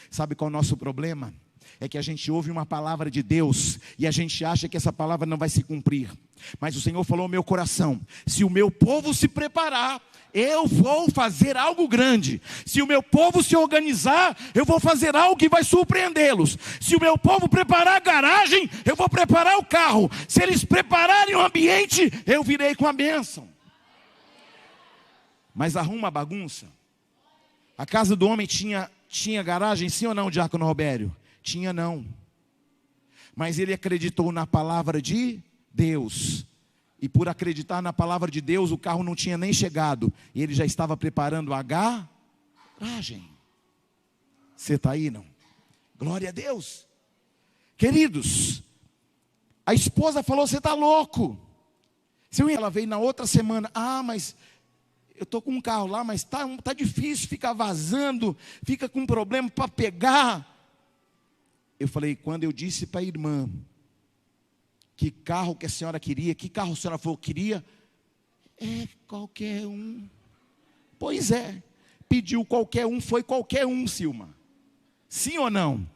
Sabe qual é o nosso problema? É que a gente ouve uma palavra de Deus e a gente acha que essa palavra não vai se cumprir. Mas o Senhor falou ao meu coração, se o meu povo se preparar, eu vou fazer algo grande. Se o meu povo se organizar, eu vou fazer algo que vai surpreendê-los. Se o meu povo preparar a garagem, eu vou preparar o carro. Se eles prepararem o ambiente, eu virei com a bênção. Mas arruma a bagunça. A casa do homem tinha garagem, sim ou não, diácono Robério? Tinha não. Mas ele acreditou na palavra de Deus. E por acreditar na palavra de Deus, o carro não tinha nem chegado. E ele já estava preparando a garagem. Você está aí, não? Glória a Deus. Queridos, a esposa falou, você está louco. Ela veio na outra semana. Ah, mas eu estou com um carro lá, mas tá difícil, fica vazando, fica com problema para pegar. Eu falei, quando eu disse para a irmã, que carro que a senhora queria, que carro a senhora falou que queria? É qualquer um. Pois é, pediu qualquer um, foi qualquer um, Silma. Sim ou não?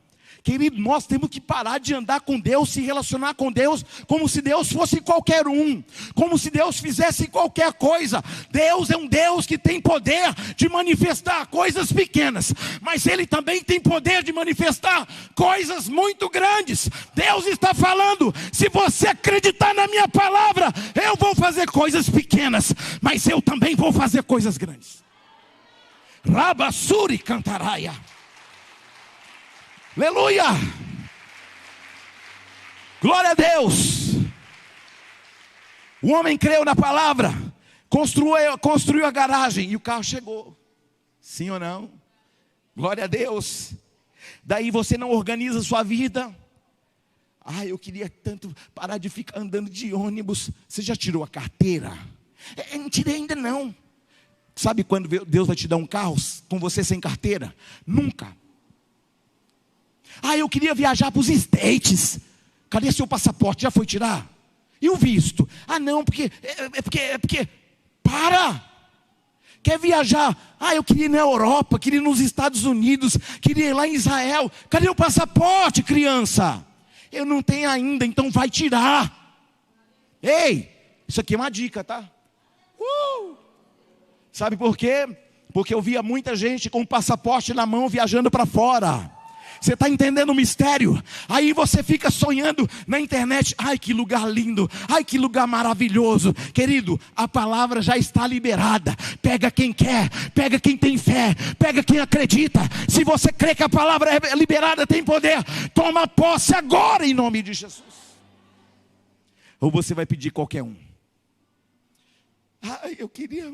Querido, nós temos que parar de andar com Deus, se relacionar com Deus, como se Deus fosse qualquer um, como se Deus fizesse qualquer coisa. Deus é um Deus que tem poder de manifestar coisas pequenas, mas Ele também tem poder de manifestar coisas muito grandes. Deus está falando, se você acreditar na minha palavra, eu vou fazer coisas pequenas, mas eu também vou fazer coisas grandes. Rabassuri cantaraia. Aleluia! Glória a Deus! O homem creu na palavra, construiu a garagem e o carro chegou. Sim ou não? Glória a Deus! Daí você não organiza a sua vida. Ah, eu queria tanto parar de ficar andando de ônibus. Você já tirou a carteira? Não tirei ainda não. Sabe quando Deus vai te dar um carro com você sem carteira? Nunca. Ah, eu queria viajar para os States. Cadê seu passaporte? Já foi tirar? E o visto? Ah, não, porque para! Quer viajar? Ah, eu queria ir na Europa, queria ir nos Estados Unidos, queria ir lá em Israel. Cadê o passaporte, criança? Eu não tenho ainda, então vai tirar. Ei, isso aqui é uma dica, tá? Sabe por quê? Porque eu via muita gente com o passaporte na mão viajando para fora. Você está entendendo o mistério? Aí você fica sonhando na internet. Ai, que lugar lindo. Ai, que lugar maravilhoso. Querido, a palavra já está liberada. Pega quem quer, pega quem tem fé, pega quem acredita. Se você crê que a palavra é liberada, tem poder, toma posse agora em nome de Jesus. Ou você vai pedir qualquer um. Ai, eu queria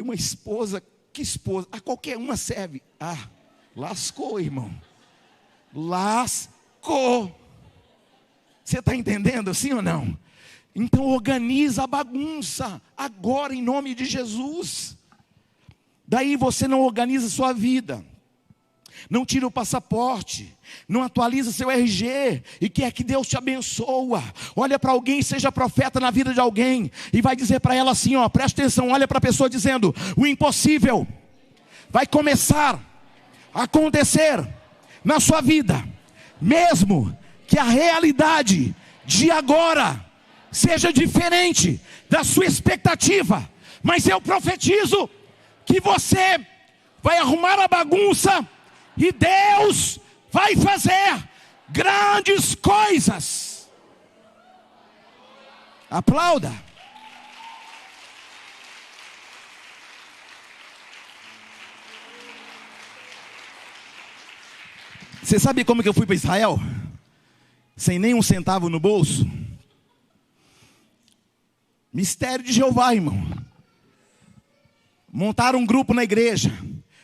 uma esposa. Que esposa? A qualquer uma serve. Ah, lascou, irmão. Lascou. Você está entendendo, sim ou não? Então organiza a bagunça agora em nome de Jesus. Daí você não organiza sua vida, não tira o passaporte, não atualiza seu RG e quer que Deus te abençoa. Olha para alguém, seja profeta na vida de alguém e vai dizer para ela assim, ó, presta atenção, olha para a pessoa dizendo: o impossível vai começar a acontecer na sua vida, mesmo que a realidade de agora seja diferente da sua expectativa, mas eu profetizo que você vai arrumar a bagunça e Deus vai fazer grandes coisas. Aplauda. Você sabe como que eu fui para Israel? Sem nem um centavo no bolso? Mistério de Jeová, irmão. Montaram um grupo na igreja.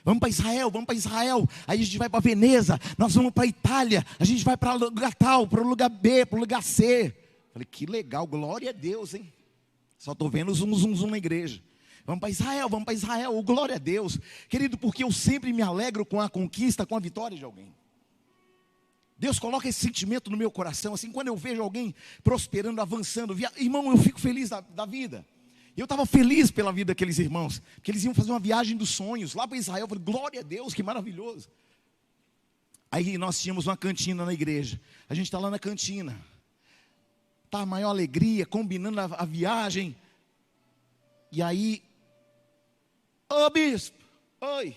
Vamos para Israel, vamos para Israel. Aí a gente vai para Veneza, nós vamos para Itália. A gente vai para lugar tal, para o lugar B, para o lugar C. Falei, que legal, glória a Deus, hein? Só estou vendo zum, zum, zum na igreja. Vamos para Israel, glória a Deus. Querido, porque eu sempre me alegro com a conquista, com a vitória de alguém. Deus coloca esse sentimento no meu coração, assim, quando eu vejo alguém prosperando, avançando, irmão, eu fico feliz da vida. E eu estava feliz pela vida daqueles irmãos, porque eles iam fazer uma viagem dos sonhos, lá para Israel. Eu falei, glória a Deus, que maravilhoso. Aí nós tínhamos uma cantina na igreja, a gente está lá na cantina, está a maior alegria, combinando a viagem. E aí, ô bispo, oi,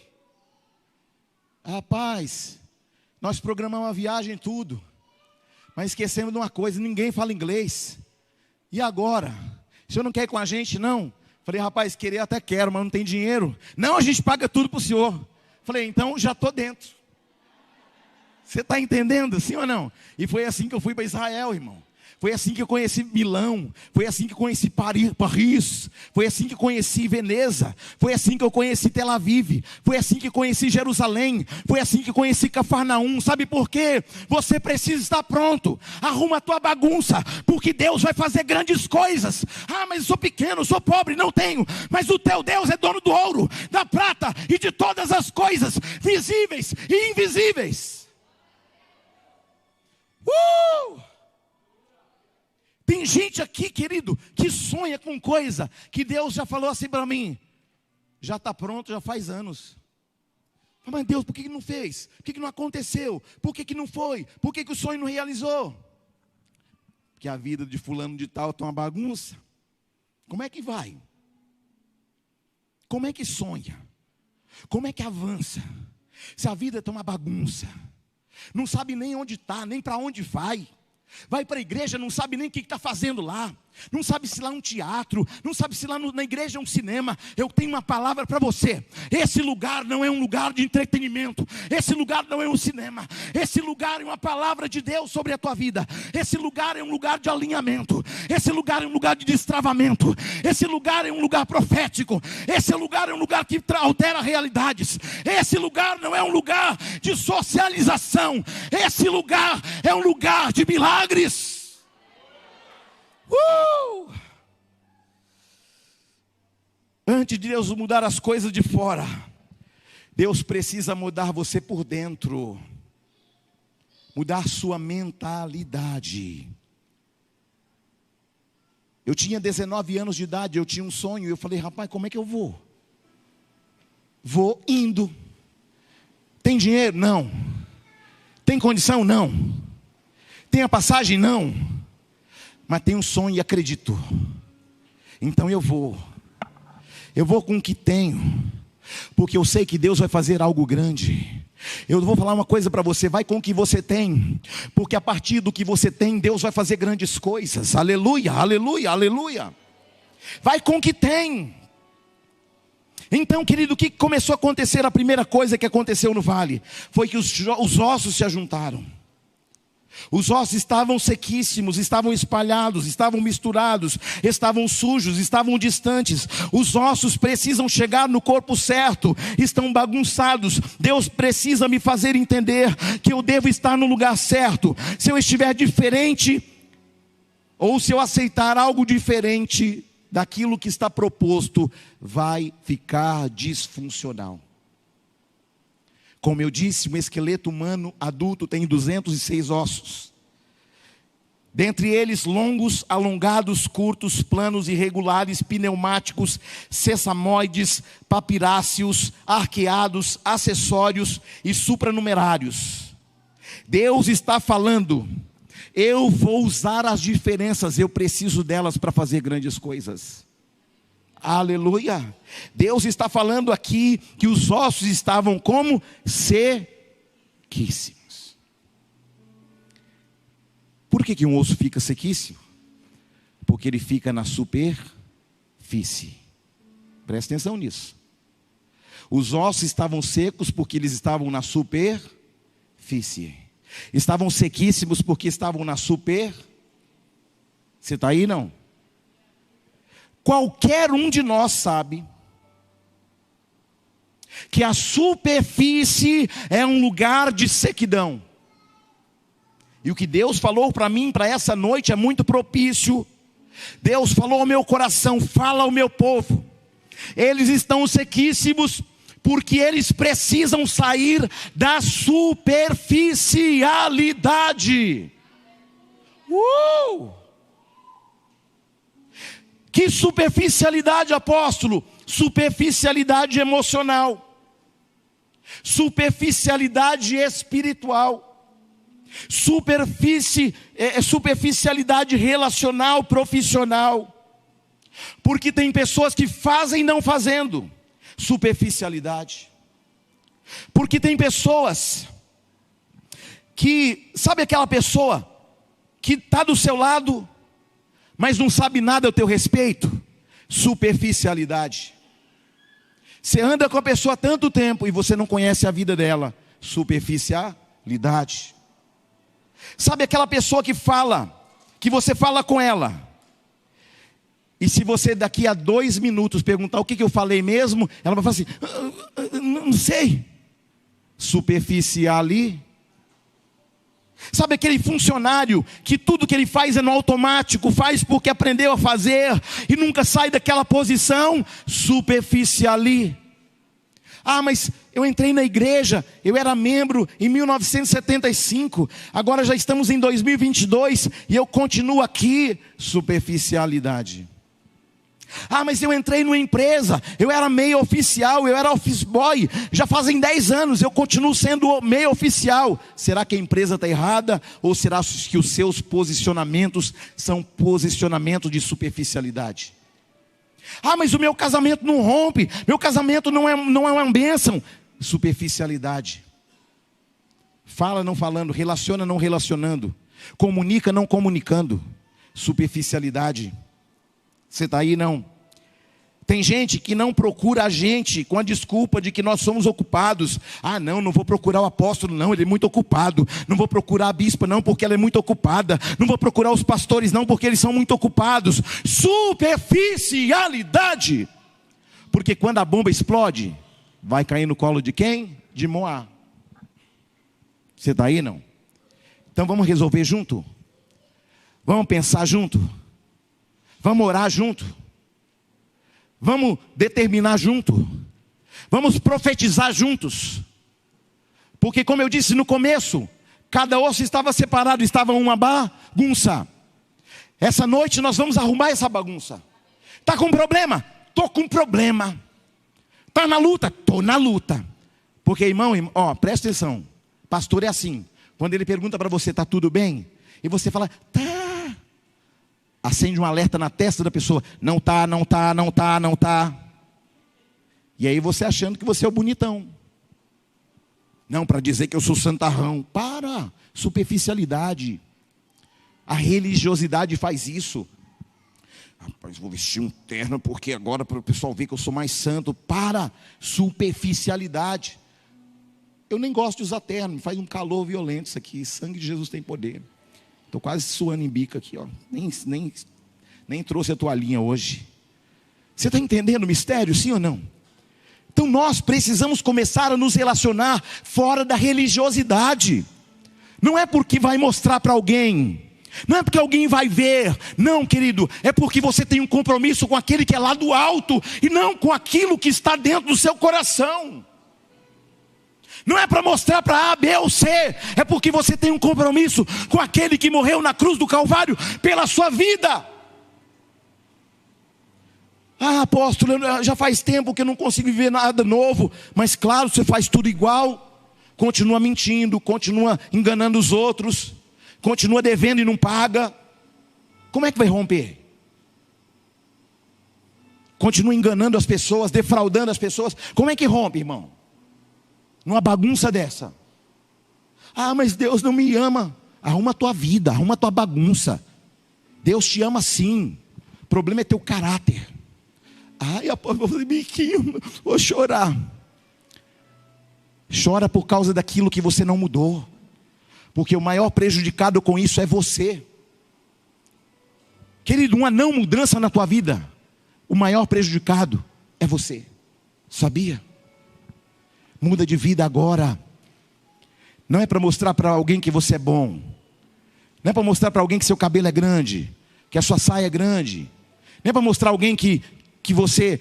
rapaz, nós programamos uma viagem e tudo, mas esquecemos de uma coisa, ninguém fala inglês. E agora? O senhor não quer ir com a gente, não? Falei, rapaz, querer até quero, mas não tem dinheiro. Não, a gente paga tudo para o senhor. Falei, então já estou dentro. Você está entendendo, sim ou não? E foi assim que eu fui para Israel, irmão. Foi assim que eu conheci Milão, foi assim que eu conheci Paris, foi assim que eu conheci Veneza, foi assim que eu conheci Tel Aviv, foi assim que eu conheci Jerusalém, foi assim que eu conheci Cafarnaum. Sabe por quê? Você precisa estar pronto. Arruma a tua bagunça, porque Deus vai fazer grandes coisas. Ah, mas eu sou pequeno, eu sou pobre, não tenho. Mas o teu Deus é dono do ouro, da prata e de todas as coisas visíveis e invisíveis. Tem gente aqui, querido, que sonha com coisa que Deus já falou assim para mim. Já está pronto, já faz anos. Mas Deus, por que não fez? Por que não aconteceu? Por que não foi? Por que o sonho não realizou? Porque a vida de fulano de tal está uma bagunça. Como é que vai? Como é que sonha? Como é que avança? Se a vida está uma bagunça, não sabe nem onde está, nem para onde vai. Vai para a igreja, não sabe nem o que está fazendo lá. Não sabe se lá é um teatro, não sabe se lá na igreja é um cinema. Eu tenho uma palavra para você. Esse lugar não é um lugar de entretenimento. Esse lugar não é um cinema. Esse lugar é uma palavra de Deus sobre a tua vida. Esse lugar é um lugar de alinhamento. Esse lugar é um lugar de destravamento. Esse lugar é um lugar profético. Esse lugar é um lugar que altera realidades. Esse lugar não é um lugar de socialização. Esse lugar é um lugar de milagres. Antes de Deus mudar as coisas de fora, Deus precisa mudar você por dentro. Mudar sua mentalidade. Eu tinha 19 anos de idade, eu tinha um sonho, e eu falei, rapaz, como é que eu vou? Vou indo. Tem dinheiro? Não. Tem condição? Não. Tem a passagem? Não. Mas tenho um sonho e acredito. Então eu vou com o que tenho, porque eu sei que Deus vai fazer algo grande. Eu vou falar uma coisa para você, vai com o que você tem, porque a partir do que você tem, Deus vai fazer grandes coisas. Aleluia, aleluia, aleluia. Vai com o que tem. Então, querido, o que começou a acontecer? A primeira coisa que aconteceu no vale foi que os ossos se ajuntaram. Os ossos estavam sequíssimos, estavam espalhados, estavam misturados, estavam sujos, estavam distantes. Os ossos precisam chegar no corpo certo, estão bagunçados. Deus precisa me fazer entender que eu devo estar no lugar certo. Se eu estiver diferente, ou se eu aceitar algo diferente, daquilo que está proposto, vai ficar disfuncional. Como eu disse, um esqueleto humano adulto tem 206 ossos. Dentre eles, longos, alongados, curtos, planos, irregulares, pneumáticos, sesamoides, papiráceos, arqueados, acessórios e supranumerários. Deus está falando: eu vou usar as diferenças, eu preciso delas para fazer grandes coisas. Aleluia. Deus está falando aqui que os ossos estavam como sequíssimos. Por que um osso fica sequíssimo? Porque ele fica na superfície. Presta atenção nisso. Os ossos estavam secos porque eles estavam na superfície. Estavam sequíssimos porque estavam na superfície. Você está aí, não? Qualquer um de nós sabe que a superfície é um lugar de sequidão. E o que Deus falou para mim, para essa noite, é muito propício. Deus falou ao meu coração: fala ao meu povo. Eles estão sequíssimos porque eles precisam sair da superficialidade. Que superficialidade, apóstolo? Superficialidade emocional, superficialidade espiritual, superficialidade relacional, profissional. Porque tem pessoas que fazem não fazendo, superficialidade. Porque tem pessoas que, sabe aquela pessoa que está do seu lado, mas não sabe nada ao teu respeito? Superficialidade. Você anda com a pessoa há tanto tempo e você não conhece a vida dela, superficialidade. Sabe aquela pessoa que você fala com ela, e se você daqui a 2 minutos perguntar o que eu falei mesmo, ela vai falar assim: não sei. Superficialidade. Sabe aquele funcionário que tudo que ele faz é no automático, faz porque aprendeu a fazer e nunca sai daquela posição? Superficialidade. Ah, mas eu entrei na igreja, eu era membro em 1975, agora já estamos em 2022 e eu continuo aqui. Superficialidade. Ah, mas eu entrei numa empresa, eu era meio oficial, eu era office boy, já fazem 10 anos, eu continuo sendo meio oficial. Será que a empresa está errada? Ou será que os seus posicionamentos são posicionamentos de superficialidade? Ah, mas o meu casamento não rompe, meu casamento não é uma bênção. Superficialidade. Fala não falando, relaciona não relacionando, comunica não comunicando. Superficialidade. Você está aí, não? Tem gente que não procura a gente com a desculpa de que nós somos ocupados. Ah, não vou procurar o apóstolo, não, ele é muito ocupado. Não vou procurar a bispa, não, porque ela é muito ocupada. Não vou procurar os pastores, não, porque eles são muito ocupados. Superficialidade. Porque quando a bomba explode, vai cair no colo de quem? De Moá. Você está aí, não? Então vamos resolver junto? Vamos pensar junto? Vamos orar junto? Vamos determinar junto? Vamos profetizar juntos? Porque como eu disse no começo, cada osso estava separado, estava uma bagunça. Essa noite nós vamos arrumar essa bagunça. Está com problema? Estou com problema. Está na luta? Estou na luta. Porque irmão, presta atenção. Pastor é assim, quando ele pergunta para você: está tudo bem? E você fala: tá. Acende um alerta na testa da pessoa: não tá, não tá, não tá, não tá. E aí você achando que você é o bonitão. Não, para dizer que eu sou santarrão. Para, superficialidade. A religiosidade faz isso. Rapaz, vou vestir um terno porque agora para o pessoal ver que eu sou mais santo. Para, superficialidade. Eu nem gosto de usar terno, faz um calor violento isso aqui. Sangue de Jesus tem poder. Estou quase suando em bico aqui, ó. Nem trouxe a toalhinha hoje. Você está entendendo o mistério, sim ou não? Então nós precisamos começar a nos relacionar fora da religiosidade. Não é porque vai mostrar para alguém Não é porque alguém vai ver, não, querido, é porque você tem um compromisso com aquele que é lá do alto, e não com aquilo que está dentro do seu coração. Não é para mostrar para A, B ou C, é porque você tem um compromisso com aquele que morreu na cruz do Calvário pela sua vida. Ah, apóstolo, já faz tempo que eu não consigo viver nada novo. Mas claro, você faz tudo igual, continua mentindo, continua enganando os outros, continua devendo e não paga. Como é que vai romper? Continua enganando as pessoas, defraudando as pessoas. Como é que rompe, irmão? Numa bagunça dessa. Ah, mas Deus não me ama. Arruma a tua vida, arruma a tua bagunça. Deus te ama sim. O problema é teu caráter. Ai, vou fazer biquinho, vou chorar. Chora por causa daquilo que você não mudou. Porque o maior prejudicado com isso é você. Querido, uma não mudança na tua vida, o maior prejudicado é você. Sabia? Muda de vida agora. Não é para mostrar para alguém que você é bom. Não é para mostrar para alguém que seu cabelo é grande, que a sua saia é grande. Não é para mostrar alguém que você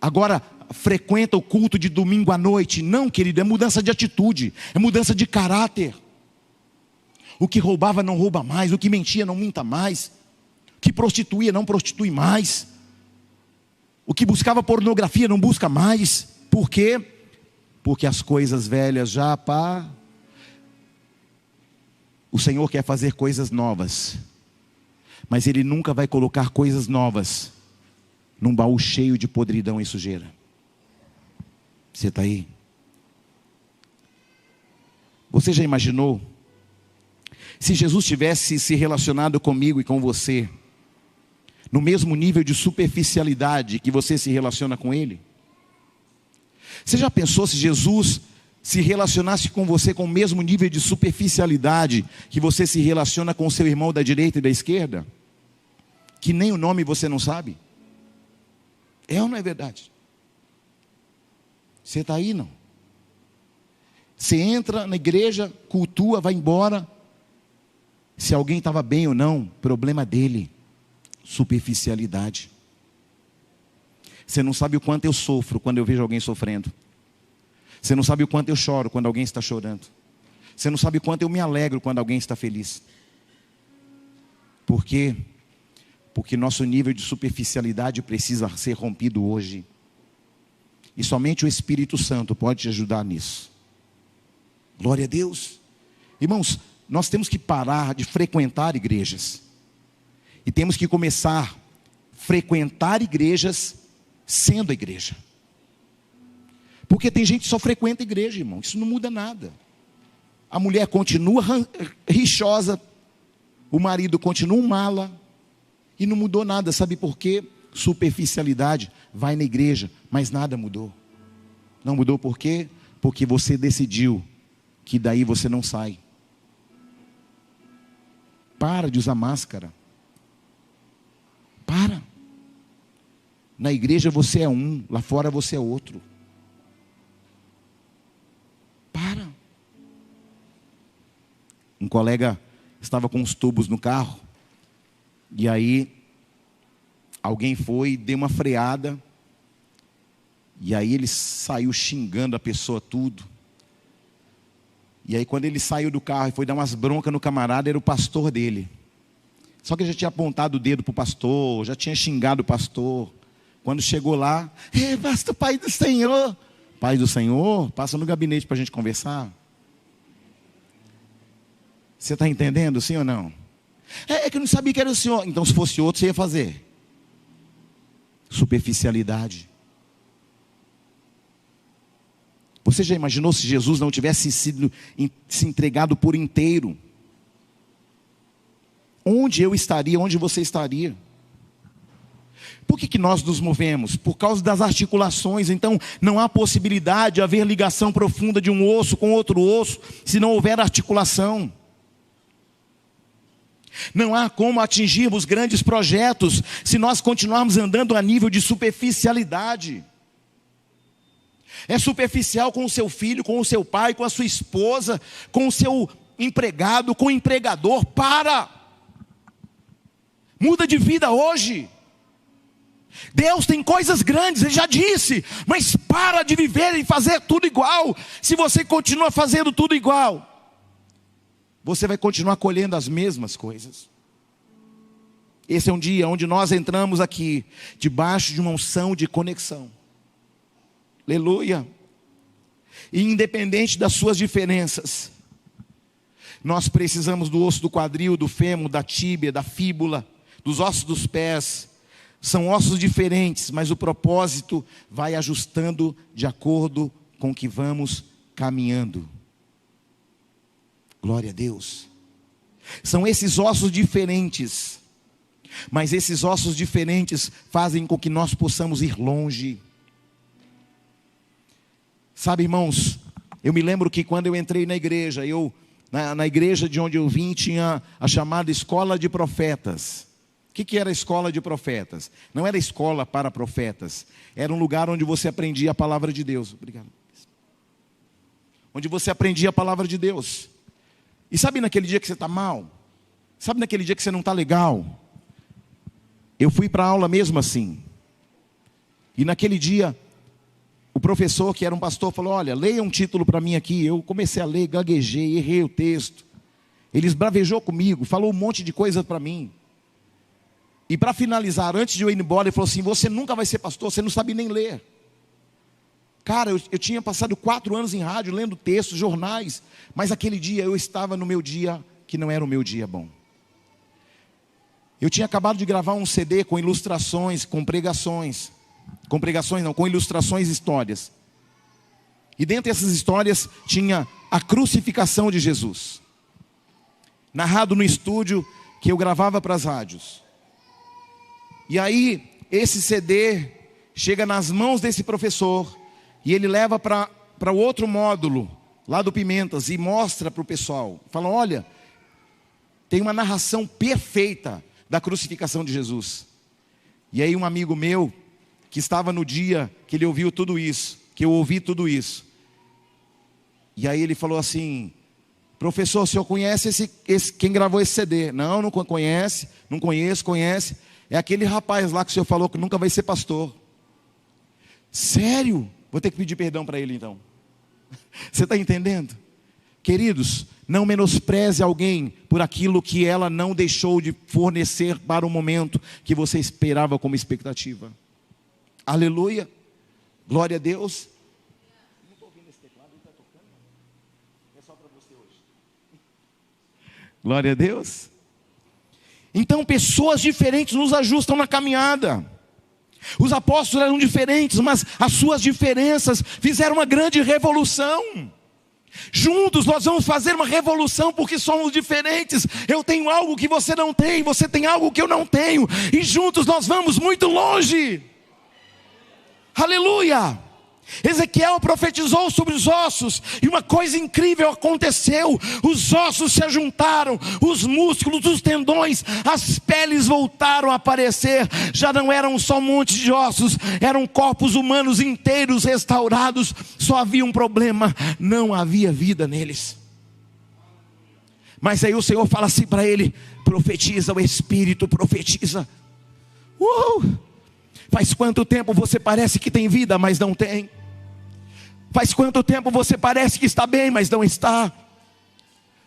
agora frequenta o culto de domingo à noite. Não, querido, é mudança de atitude, é mudança de caráter. O que roubava não rouba mais, o que mentia não minta mais, o que prostituía não prostitui mais, o que buscava pornografia não busca mais. Por quê? Porque as coisas velhas já O Senhor quer fazer coisas novas, mas Ele nunca vai colocar coisas novas num baú cheio de podridão e sujeira. Você está aí? Você já imaginou? Se Jesus tivesse se relacionado comigo e com você, no mesmo nível de superficialidade que você se relaciona com Ele? Você já pensou se Jesus se relacionasse com você com o mesmo nível de superficialidade que você se relaciona com o seu irmão da direita e da esquerda? Que nem o nome você não sabe? É ou não é verdade? Você está aí, não? Você entra na igreja, cultua, vai embora. Se alguém estava bem ou não, problema dele. Superficialidade. Você não sabe o quanto eu sofro quando eu vejo alguém sofrendo. Você não sabe o quanto eu choro quando alguém está chorando. Você não sabe o quanto eu me alegro quando alguém está feliz. Por quê? Porque nosso nível de superficialidade precisa ser rompido hoje. E somente o Espírito Santo pode te ajudar nisso. Glória a Deus. Irmãos, nós temos que parar de frequentar igrejas. E temos que começar a frequentar igrejas sendo a igreja. Porque tem gente que só frequenta a igreja, irmão. Isso não muda nada. A mulher continua rixosa, o marido continua um mala, e não mudou nada. Sabe por quê? Superficialidade. Vai na igreja, mas nada mudou. Não mudou por quê? Porque você decidiu que daí você não sai. Para de usar máscara. Para. Na igreja você é um, lá fora você é outro. Para. Um colega estava com os tubos no carro, e aí alguém foi e deu uma freada, e aí ele saiu xingando a pessoa tudo. E aí quando ele saiu do carro e foi dar umas broncas no camarada, era o pastor dele. Só que ele já tinha apontado o dedo para o pastor, já tinha xingado o pastor. Quando chegou lá, pastor, Pai do Senhor. Pai do Senhor, passa no gabinete para a gente conversar. Você está entendendo, sim ou não? É que eu não sabia que era o senhor. Então se fosse outro, você ia fazer. Superficialidade. Você já imaginou se Jesus não tivesse se entregado por inteiro? Onde eu estaria, onde você estaria? Por que nós nos movemos? Por causa das articulações. Então não há possibilidade de haver ligação profunda de um osso com outro osso, se não houver articulação. Não há como atingirmos grandes projetos se nós continuarmos andando a nível de superficialidade. É superficial com o seu filho, com o seu pai, com a sua esposa, com o seu empregado, com o empregador. Para! Muda de vida hoje. Deus tem coisas grandes, Ele já disse. Mas para de viver e fazer tudo igual. Se você continua fazendo tudo igual, você vai continuar colhendo as mesmas coisas. Esse é um dia onde nós entramos aqui, debaixo de uma unção de conexão. Aleluia. E independente das suas diferenças, nós precisamos do osso do quadril, do fêmur, da tíbia, da fíbula, dos ossos dos pés. São ossos diferentes, mas o propósito vai ajustando de acordo com o que vamos caminhando. Glória a Deus. São esses ossos diferentes, mas esses ossos diferentes fazem com que nós possamos ir longe. Sabe, irmãos, eu me lembro que quando eu entrei na igreja, na igreja de onde eu vim, tinha a chamada escola de profetas. O que era a escola de profetas? Não era escola para profetas. Era um lugar onde você aprendia a palavra de Deus. Obrigado. Onde você aprendia a palavra de Deus. E sabe naquele dia que você está mal? Sabe naquele dia que você não está legal? Eu fui para a aula mesmo assim. E naquele dia, o professor, que era um pastor, falou: olha, leia um título para mim aqui. Eu comecei a ler, gaguejei, errei o texto. Ele esbravejou comigo, falou um monte de coisa para mim. E para finalizar, antes de eu ir embora, ele falou assim: você nunca vai ser pastor, você não sabe nem ler. Cara, eu tinha passado 4 anos em rádio, lendo textos, jornais. Mas aquele dia eu estava no meu dia, que não era o meu dia bom. Eu tinha acabado de gravar um CD com ilustrações, com pregações. Com pregações não, com ilustrações e histórias. E dentro dessas histórias tinha a crucificação de Jesus, narrado no estúdio que eu gravava para as rádios. E aí esse CD chega nas mãos desse professor, e ele leva para o outro módulo lá do Pimentas e mostra para o pessoal. Fala: olha, tem uma narração perfeita da crucificação de Jesus. E aí um amigo meu, que estava no dia que ele ouviu tudo isso, que eu ouvi tudo isso, e aí ele falou assim: professor, o senhor conhece quem gravou esse CD? Não conhece, não conheço, conhece. É aquele rapaz lá que o senhor falou que nunca vai ser pastor. Sério? Vou ter que pedir perdão para ele então. Você está entendendo? Queridos, não menospreze alguém por aquilo que ela não deixou de fornecer para o momento que você esperava como expectativa. Aleluia, glória a Deus. Não estou ouvindo esse teclado, ele está tocando? É só para você hoje. Glória a Deus. Então pessoas diferentes nos ajustam na caminhada. Os apóstolos eram diferentes, mas as suas diferenças fizeram uma grande revolução. Juntos nós vamos fazer uma revolução porque somos diferentes. Eu tenho algo que você não tem, você tem algo que eu não tenho, e juntos nós vamos muito longe. Aleluia! Ezequiel profetizou sobre os ossos, e uma coisa incrível aconteceu. Os ossos se ajuntaram, os músculos, os tendões, as peles voltaram a aparecer. Já não eram só um monte de ossos, eram corpos humanos inteiros restaurados. Só havia um problema: não havia vida neles. Mas aí o Senhor fala assim para ele: profetiza, o Espírito profetiza. Faz quanto tempo você parece que tem vida, mas não tem? Faz quanto tempo você parece que está bem, mas não está?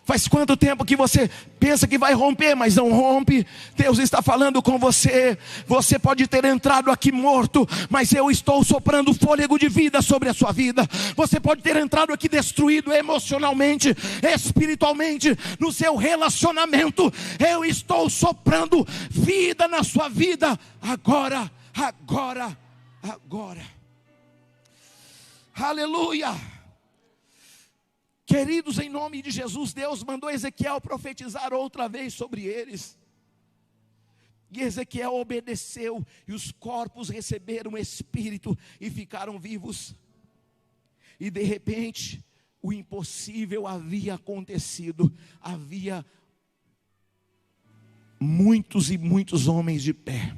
Faz quanto tempo que você pensa que vai romper, mas não rompe? Deus está falando com você. Você pode ter entrado aqui morto, mas eu estou soprando fôlego de vida sobre a sua vida. Você pode ter entrado aqui destruído emocionalmente, espiritualmente, no seu relacionamento. Eu estou soprando vida na sua vida. Agora. Aleluia. Queridos, em nome de Jesus, Deus mandou Ezequiel profetizar outra vez sobre eles. E Ezequiel obedeceu, e os corpos receberam o Espírito e ficaram vivos. E de repente, o impossível havia acontecido. Havia muitos e muitos homens de pé.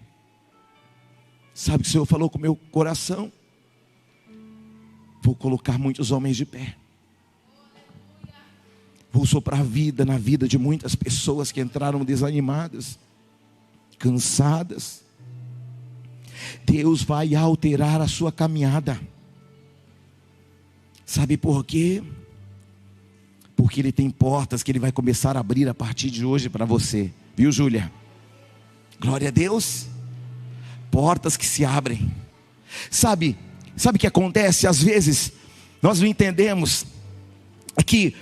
Sabe o que o Senhor falou com o meu coração? Vou colocar muitos homens de pé. Vou soprar vida na vida de muitas pessoas que entraram desanimadas. cansadas. Deus vai alterar a sua caminhada. Sabe por quê? Porque Ele tem portas que Ele vai começar a abrir a partir de hoje para você. Viu, Júlia? Glória a Deus. Portas que se abrem. Sabe o que acontece? Às vezes nós não entendemos que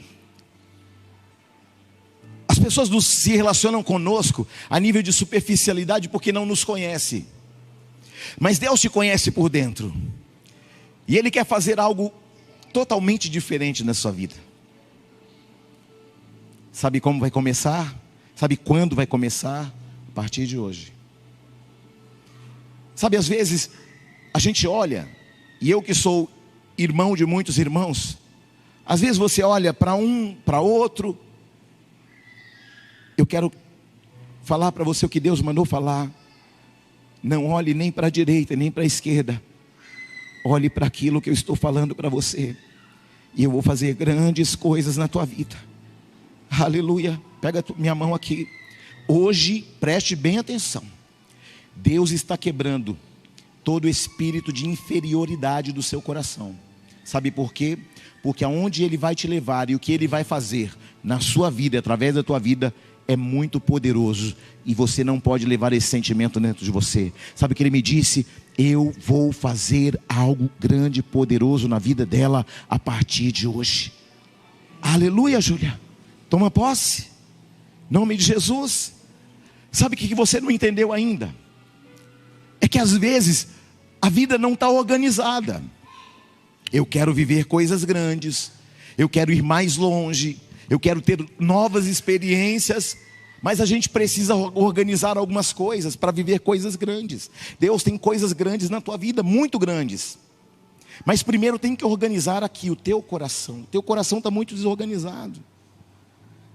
as pessoas se relacionam conosco a nível de superficialidade porque não nos conhecem. Mas Deus te conhece por dentro. E Ele quer fazer algo totalmente diferente na sua vida. Sabe como vai começar? Sabe quando vai começar? A partir de hoje. Sabe, às vezes a gente olha, e eu que sou irmão de muitos irmãos, às vezes você olha para um, para outro. Eu quero falar para você o que Deus mandou falar. Não olhe nem para a direita, nem para a esquerda. Olhe para aquilo que eu estou falando para você. E eu vou fazer grandes coisas na tua vida. Aleluia. Pega minha mão aqui. Hoje, preste bem atenção. Deus está quebrando todo espírito de inferioridade do seu coração. Sabe por quê? Porque aonde Ele vai te levar e o que Ele vai fazer na sua vida, através da tua vida, é muito poderoso. E você não pode levar esse sentimento dentro de você. Sabe o que Ele me disse? Eu vou fazer algo grande e poderoso na vida dela a partir de hoje. Aleluia, Júlia. Toma posse. Em nome de Jesus. Sabe o que você não entendeu ainda? É que às vezes a vida não está organizada. Eu quero viver coisas grandes. Eu quero ir mais longe. Eu quero ter novas experiências. Mas a gente precisa organizar algumas coisas para viver coisas grandes. Deus tem coisas grandes na tua vida, muito grandes. Mas primeiro tem que organizar aqui o teu coração. O teu coração está muito desorganizado.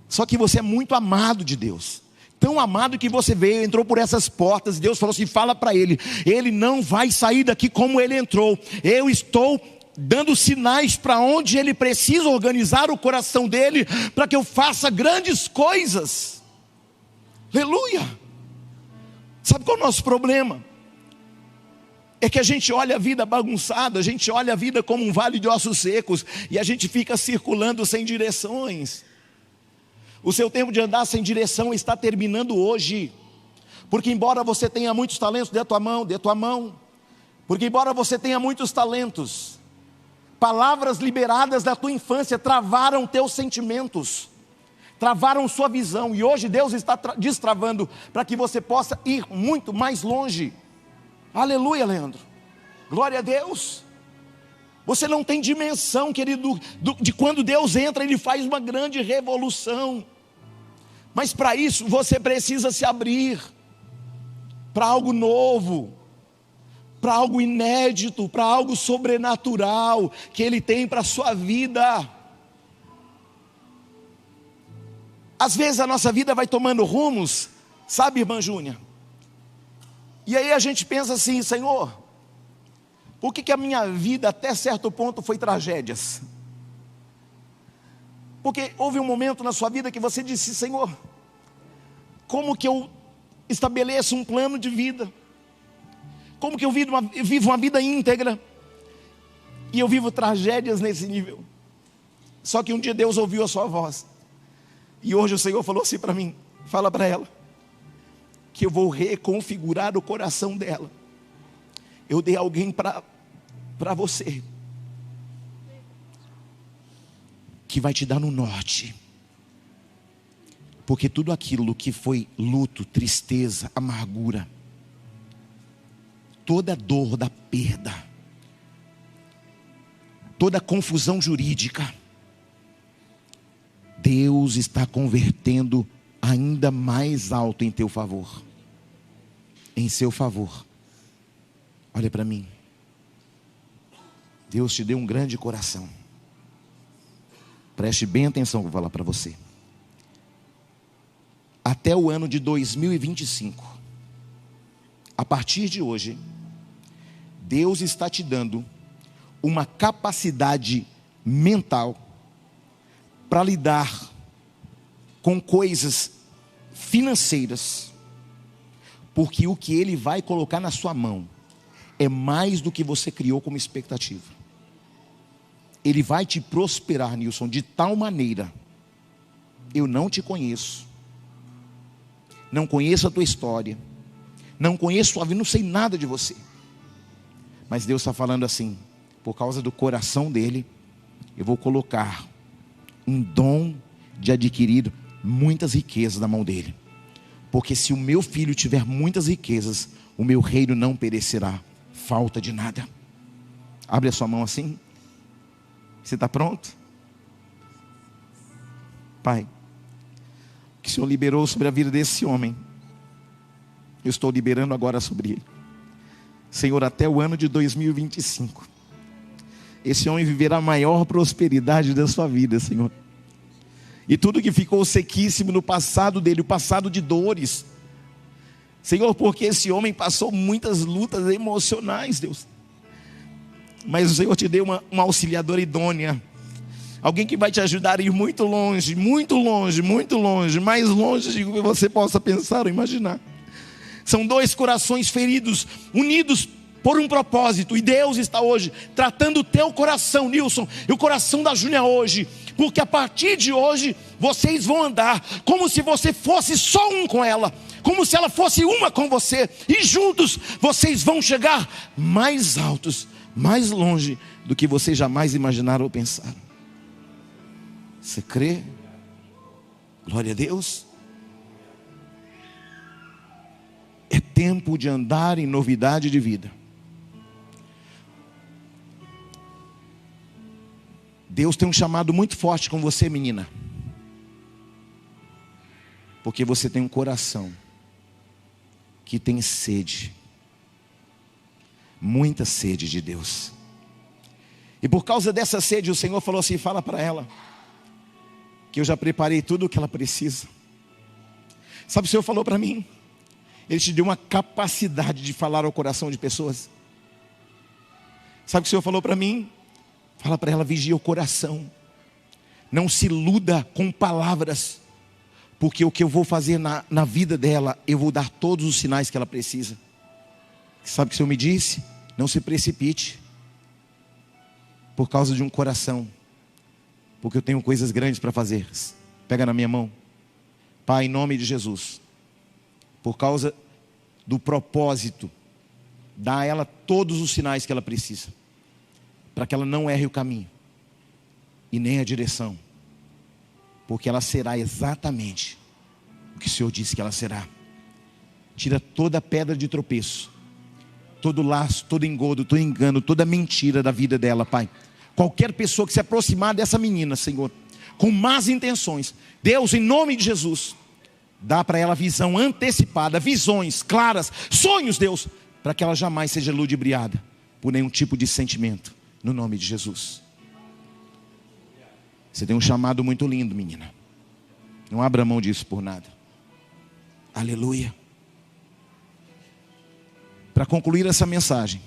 Só que você é muito amado de Deus. Tão amado que você veio, entrou por essas portas. E Deus falou assim, fala para ele. Ele não vai sair daqui como ele entrou. Eu estou dando sinais para onde ele precisa organizar o coração dele, para que eu faça grandes coisas. Aleluia. Sabe qual é o nosso problema? É que a gente olha a vida bagunçada, a gente olha a vida como um vale de ossos secos, e a gente fica circulando sem direções. O seu tempo de andar sem direção está terminando hoje. Porque embora você tenha muitos talentos, dê a tua mão. Porque embora você tenha muitos talentos, palavras liberadas da tua infância travaram teus sentimentos, travaram sua visão. E hoje Deus está destravando para que você possa ir muito mais longe. Aleluia, Leandro. Glória a Deus. Você não tem dimensão, querido, de quando Deus entra, Ele faz uma grande revolução. Mas para isso você precisa se abrir para algo novo, para algo inédito, para algo sobrenatural que Ele tem para a sua vida. Às vezes a nossa vida vai tomando rumos, sabe, irmã Júnia? E aí a gente pensa assim, Senhor, por que a minha vida até certo ponto foi tragédias? Porque houve um momento na sua vida que você disse, Senhor, como que eu estabeleço um plano de vida? Como que eu vivo uma vida íntegra? E eu vivo tragédias nesse nível. Só que um dia Deus ouviu a sua voz. E hoje o Senhor falou assim para mim, fala para ela, que eu vou reconfigurar o coração dela. Eu dei alguém para você, que vai te dar no norte. Porque tudo aquilo que foi luto, tristeza, amargura, toda dor da perda, toda confusão jurídica, Deus está convertendo ainda mais alto em teu favor, em seu favor. Olha para mim. Deus te deu um grande coração. Preste bem atenção que eu vou falar para você. Até o ano de 2025, a partir de hoje, Deus está te dando uma capacidade mental para lidar com coisas financeiras, porque o que Ele vai colocar na sua mão é mais do que você criou como expectativa. Ele vai te prosperar, Nilson, de tal maneira. Eu não te conheço, não conheço a tua história, não conheço a tua vida, não sei nada de você, mas Deus está falando assim: por causa do coração dele, eu vou colocar um dom de adquirir muitas riquezas na mão dele. Porque se o meu filho tiver muitas riquezas, o meu reino não perecerá, falta de nada. Abre a sua mão assim. Você está pronto? Pai, o que o Senhor liberou sobre a vida desse homem, eu estou liberando agora sobre ele. Senhor, até o ano de 2025, esse homem viverá a maior prosperidade da sua vida, Senhor. E tudo que ficou sequíssimo no passado dele, o passado de dores, Senhor, porque esse homem passou muitas lutas emocionais, Deus. Mas o Senhor te deu uma auxiliadora idônea, alguém que vai te ajudar a ir muito longe, muito longe, muito longe, mais longe do que você possa pensar ou imaginar. São dois corações feridos, unidos por um propósito, e Deus está hoje tratando o teu coração, Nilson, e o coração da Júnia hoje, porque a partir de hoje vocês vão andar como se você fosse só um com ela, como se ela fosse uma com você, e juntos vocês vão chegar mais altos, mais longe do que vocês jamais imaginaram ou pensaram. Você crê? Glória a Deus. É tempo de andar em novidade de vida. Deus tem um chamado muito forte com você, menina, porque você tem um coração que tem sede, muita sede de Deus. E por causa dessa sede, o Senhor falou assim: fala para ela que eu já preparei tudo o que ela precisa. Sabe, o Senhor falou para mim, Ele te deu uma capacidade de falar ao coração de pessoas. Sabe o que o Senhor falou para mim? Fala para ela: vigia o coração, não se iluda com palavras, porque o que eu vou fazer na vida dela, eu vou dar todos os sinais que ela precisa. Sabe o que o Senhor me disse? Não se precipite por causa de um coração, porque eu tenho coisas grandes para fazer. Pega na minha mão. Pai, em nome de Jesus, por causa do propósito, dá a ela todos os sinais que ela precisa, para que ela não erre o caminho e nem a direção, porque ela será exatamente o que o Senhor disse que ela será. Tira toda pedra de tropeço, todo laço, todo engodo, todo engano, toda mentira da vida dela, Pai. Qualquer pessoa que se aproximar dessa menina, Senhor, com más intenções, Deus, em nome de Jesus, dá para ela visão antecipada, visões claras, sonhos, Deus, para que ela jamais seja ludibriada por nenhum tipo de sentimento, no nome de Jesus. Você tem um chamado muito lindo, menina, não abra mão disso por nada. Aleluia. Para concluir essa mensagem,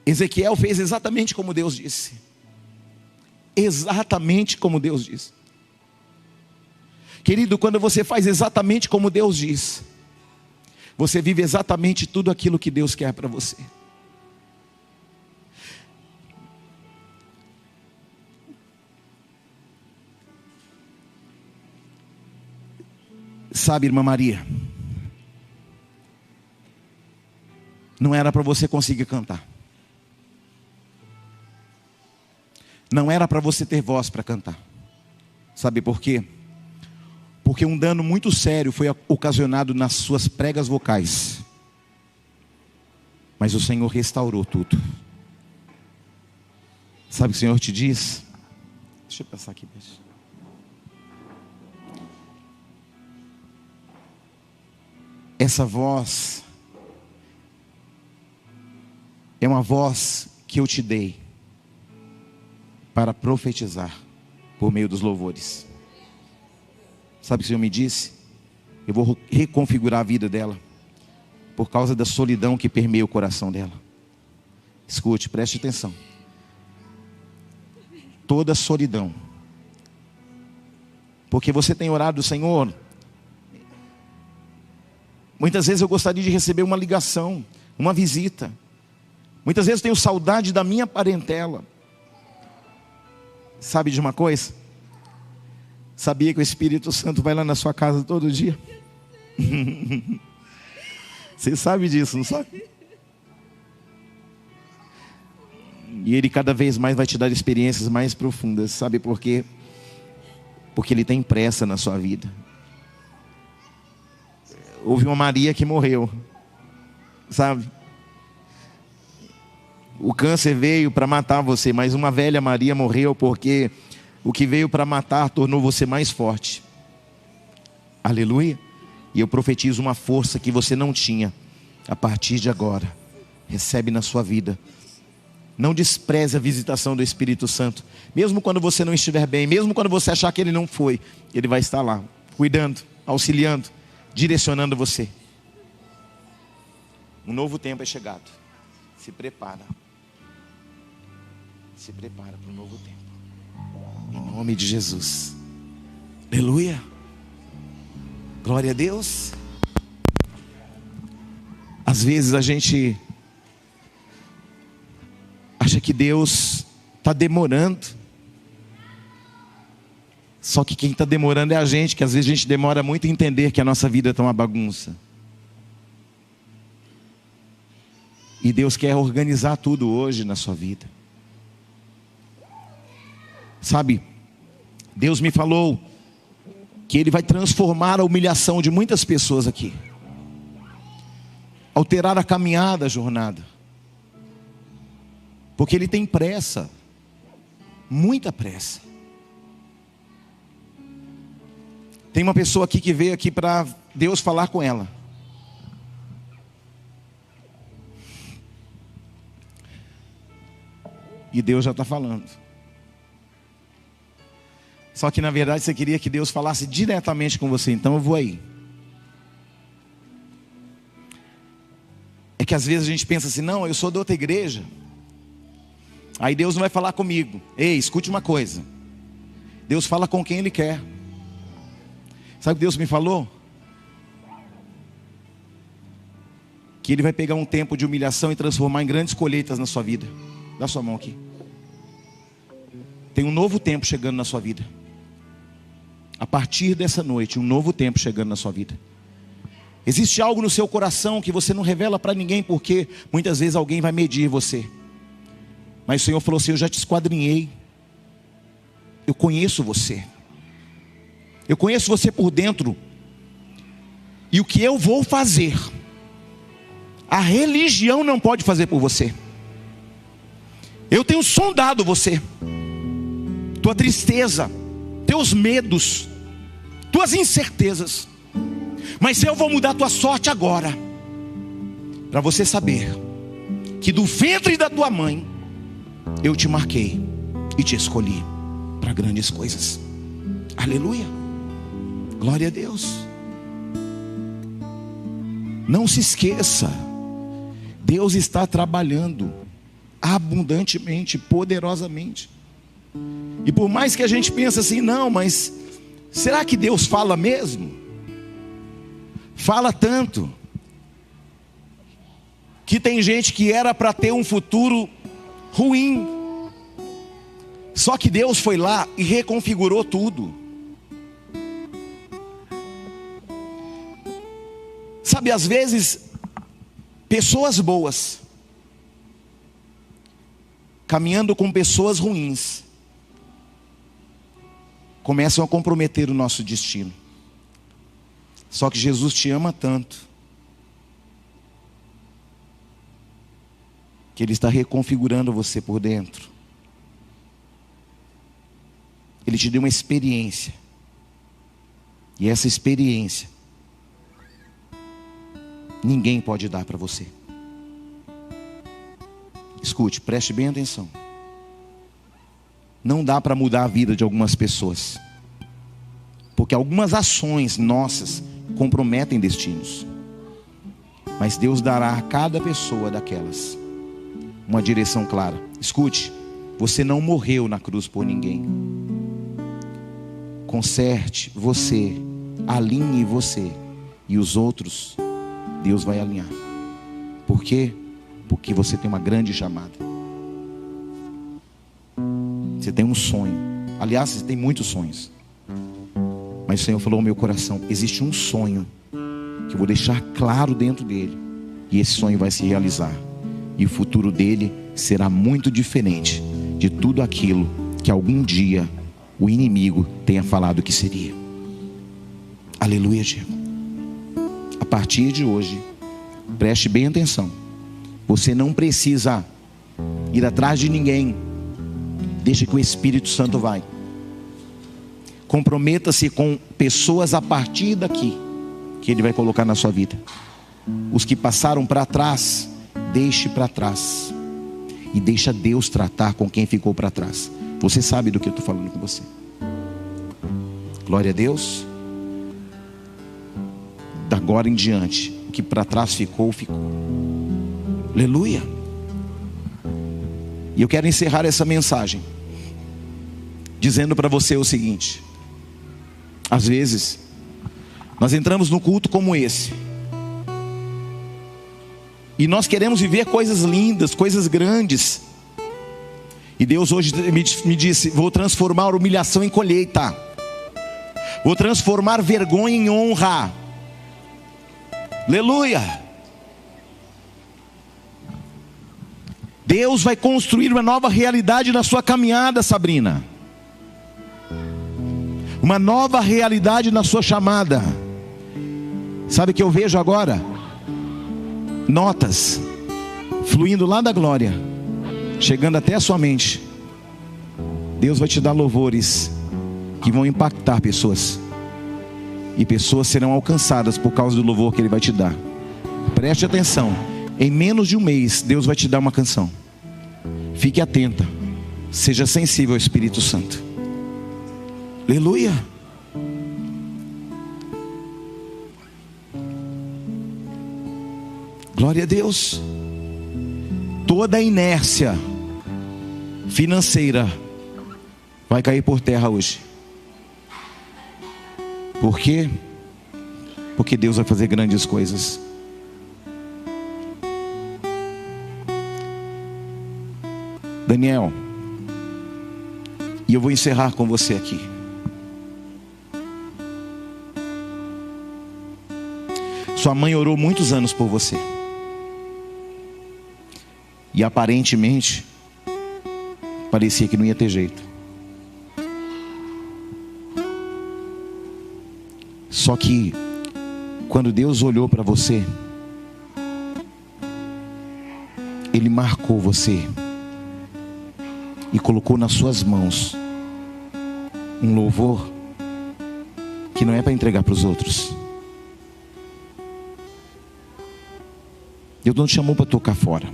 Ezequiel fez exatamente como Deus disse. Exatamente como Deus disse. Querido, quando você faz exatamente como Deus diz, você vive exatamente tudo aquilo que Deus quer para você. Sabe, irmã Maria, não era para você conseguir cantar, não era para você ter voz para cantar. Sabe por quê? Porque um dano muito sério foi ocasionado nas suas pregas vocais, mas o Senhor restaurou tudo. Sabe o que o Senhor te diz? Deixa eu passar aqui, beijo. Essa voz é uma voz que eu te dei para profetizar por meio dos louvores. Sabe o que o Senhor me disse? Eu vou reconfigurar a vida dela por causa da solidão que permeia o coração dela. Escute, preste atenção. Toda solidão, porque você tem orado: Senhor, Muitas vezes eu gostaria de receber uma ligação, uma visita. Muitas vezes eu tenho saudade da minha parentela. Sabe de uma coisa? Sabia que o Espírito Santo vai lá na sua casa todo dia? Você sabe disso, não sabe? E Ele cada vez mais vai te dar experiências mais profundas. Sabe por quê? Porque Ele tem pressa na sua vida. Houve uma Maria que morreu, sabe? O câncer veio para matar você, mas uma velha Maria morreu porque o que veio para matar tornou você mais forte. Aleluia. E eu profetizo uma força que você não tinha. A partir de agora, recebe na sua vida. Não despreze a visitação do Espírito Santo. Mesmo quando você não estiver bem, mesmo quando você achar que Ele não foi, Ele vai estar lá, cuidando, auxiliando, direcionando você. Um novo tempo é chegado. Se prepara. Se prepara para um novo tempo. Em nome de Jesus. Aleluia. Glória a Deus. Às vezes a gente acha que Deus está demorando. Só que quem está demorando é a gente, que às vezes a gente demora muito a entender que a nossa vida está uma bagunça. E Deus quer organizar tudo hoje na sua vida. Sabe, Deus me falou que Ele vai transformar a humilhação de muitas pessoas aqui. Alterar a caminhada, a jornada. Porque Ele tem pressa. Muita pressa. Tem uma pessoa aqui que veio aqui para Deus falar com ela. E Deus já está falando. Só que na verdade você queria que Deus falasse diretamente com você. Então eu vou aí. É que às vezes a gente pensa assim: não, eu sou de outra igreja. Aí Deus não vai falar comigo. Ei, escute uma coisa. Deus fala com quem Ele quer. Sabe o que Deus me falou? Que Ele vai pegar um tempo de humilhação e transformar em grandes colheitas na sua vida. Dá sua mão aqui. Tem um novo tempo chegando na sua vida. A partir dessa noite, um novo tempo chegando na sua vida. Existe algo no seu coração que você não revela para ninguém, porque muitas vezes alguém vai medir você. Mas o Senhor falou assim: eu já te esquadrinhei. Eu conheço você. Eu conheço você por dentro. E o que eu vou fazer, a religião não pode fazer por você. Eu tenho sondado você, tua tristeza, teus medos, tuas incertezas. Mas eu vou mudar tua sorte agora, para você saber que do ventre da tua mãe eu te marquei e te escolhi para grandes coisas. Aleluia. Glória a Deus. Não se esqueça, Deus está trabalhando abundantemente, poderosamente. E por mais que a gente pense assim: não, mas será que Deus fala mesmo? Fala tanto que tem gente que era para ter um futuro ruim, só que Deus foi lá e reconfigurou tudo. Sabe, às vezes pessoas boas caminhando com pessoas ruins começam a comprometer o nosso destino. Só que Jesus te ama tanto que Ele está reconfigurando você por dentro. Ele te deu uma experiência, e essa experiência ninguém pode dar para você. Escute, preste bem atenção. Não dá para mudar a vida de algumas pessoas, porque algumas ações nossas comprometem destinos. Mas Deus dará a cada pessoa daquelas uma direção clara. Escute, você não morreu na cruz por ninguém. Conserte você, alinhe você, e os outros Deus vai alinhar. Por quê? Porque você tem uma grande chamada. Você tem um sonho. Aliás, você tem muitos sonhos. Mas o Senhor falou ao meu coração: existe um sonho que eu vou deixar claro dentro dele, e esse sonho vai se realizar, e o futuro dele será muito diferente de tudo aquilo que algum dia o inimigo tenha falado que seria. Aleluia, Diego. A partir de hoje, preste bem atenção. Você não precisa ir atrás de ninguém. Deixa que o Espírito Santo vai. Comprometa-se com pessoas a partir daqui que Ele vai colocar na sua vida. Os que passaram para trás, deixe para trás. E deixa Deus tratar com quem ficou para trás. Você sabe do que eu estou falando com você. Glória a Deus. Da agora em diante, o que para trás ficou, ficou. Aleluia. E eu quero encerrar essa mensagem dizendo para você o seguinte: às vezes nós entramos num culto como esse e nós queremos viver coisas lindas, coisas grandes, e Deus hoje me disse: vou transformar humilhação em colheita, vou transformar vergonha em honra. Aleluia. Deus vai construir uma nova realidade na sua caminhada, Sabrina. Uma nova realidade na sua chamada. Sabe o que eu vejo agora? Notas fluindo lá da glória, chegando até a sua mente. Deus vai te dar louvores que vão impactar pessoas, e pessoas serão alcançadas por causa do louvor que Ele vai te dar. Preste atenção. Em menos de um mês, Deus vai te dar uma canção. Fique atenta. Seja sensível ao Espírito Santo. Aleluia. Glória a Deus. Toda a inércia financeira vai cair por terra hoje. Por quê? Porque Deus vai fazer grandes coisas. Daniel, e eu vou encerrar com você aqui. Sua mãe orou muitos anos por você, e aparentemente parecia que não ia ter jeito. Só que quando Deus olhou para você, Ele marcou você e colocou nas suas mãos um louvor que não é para entregar para os outros. Deus não te chamou para tocar fora.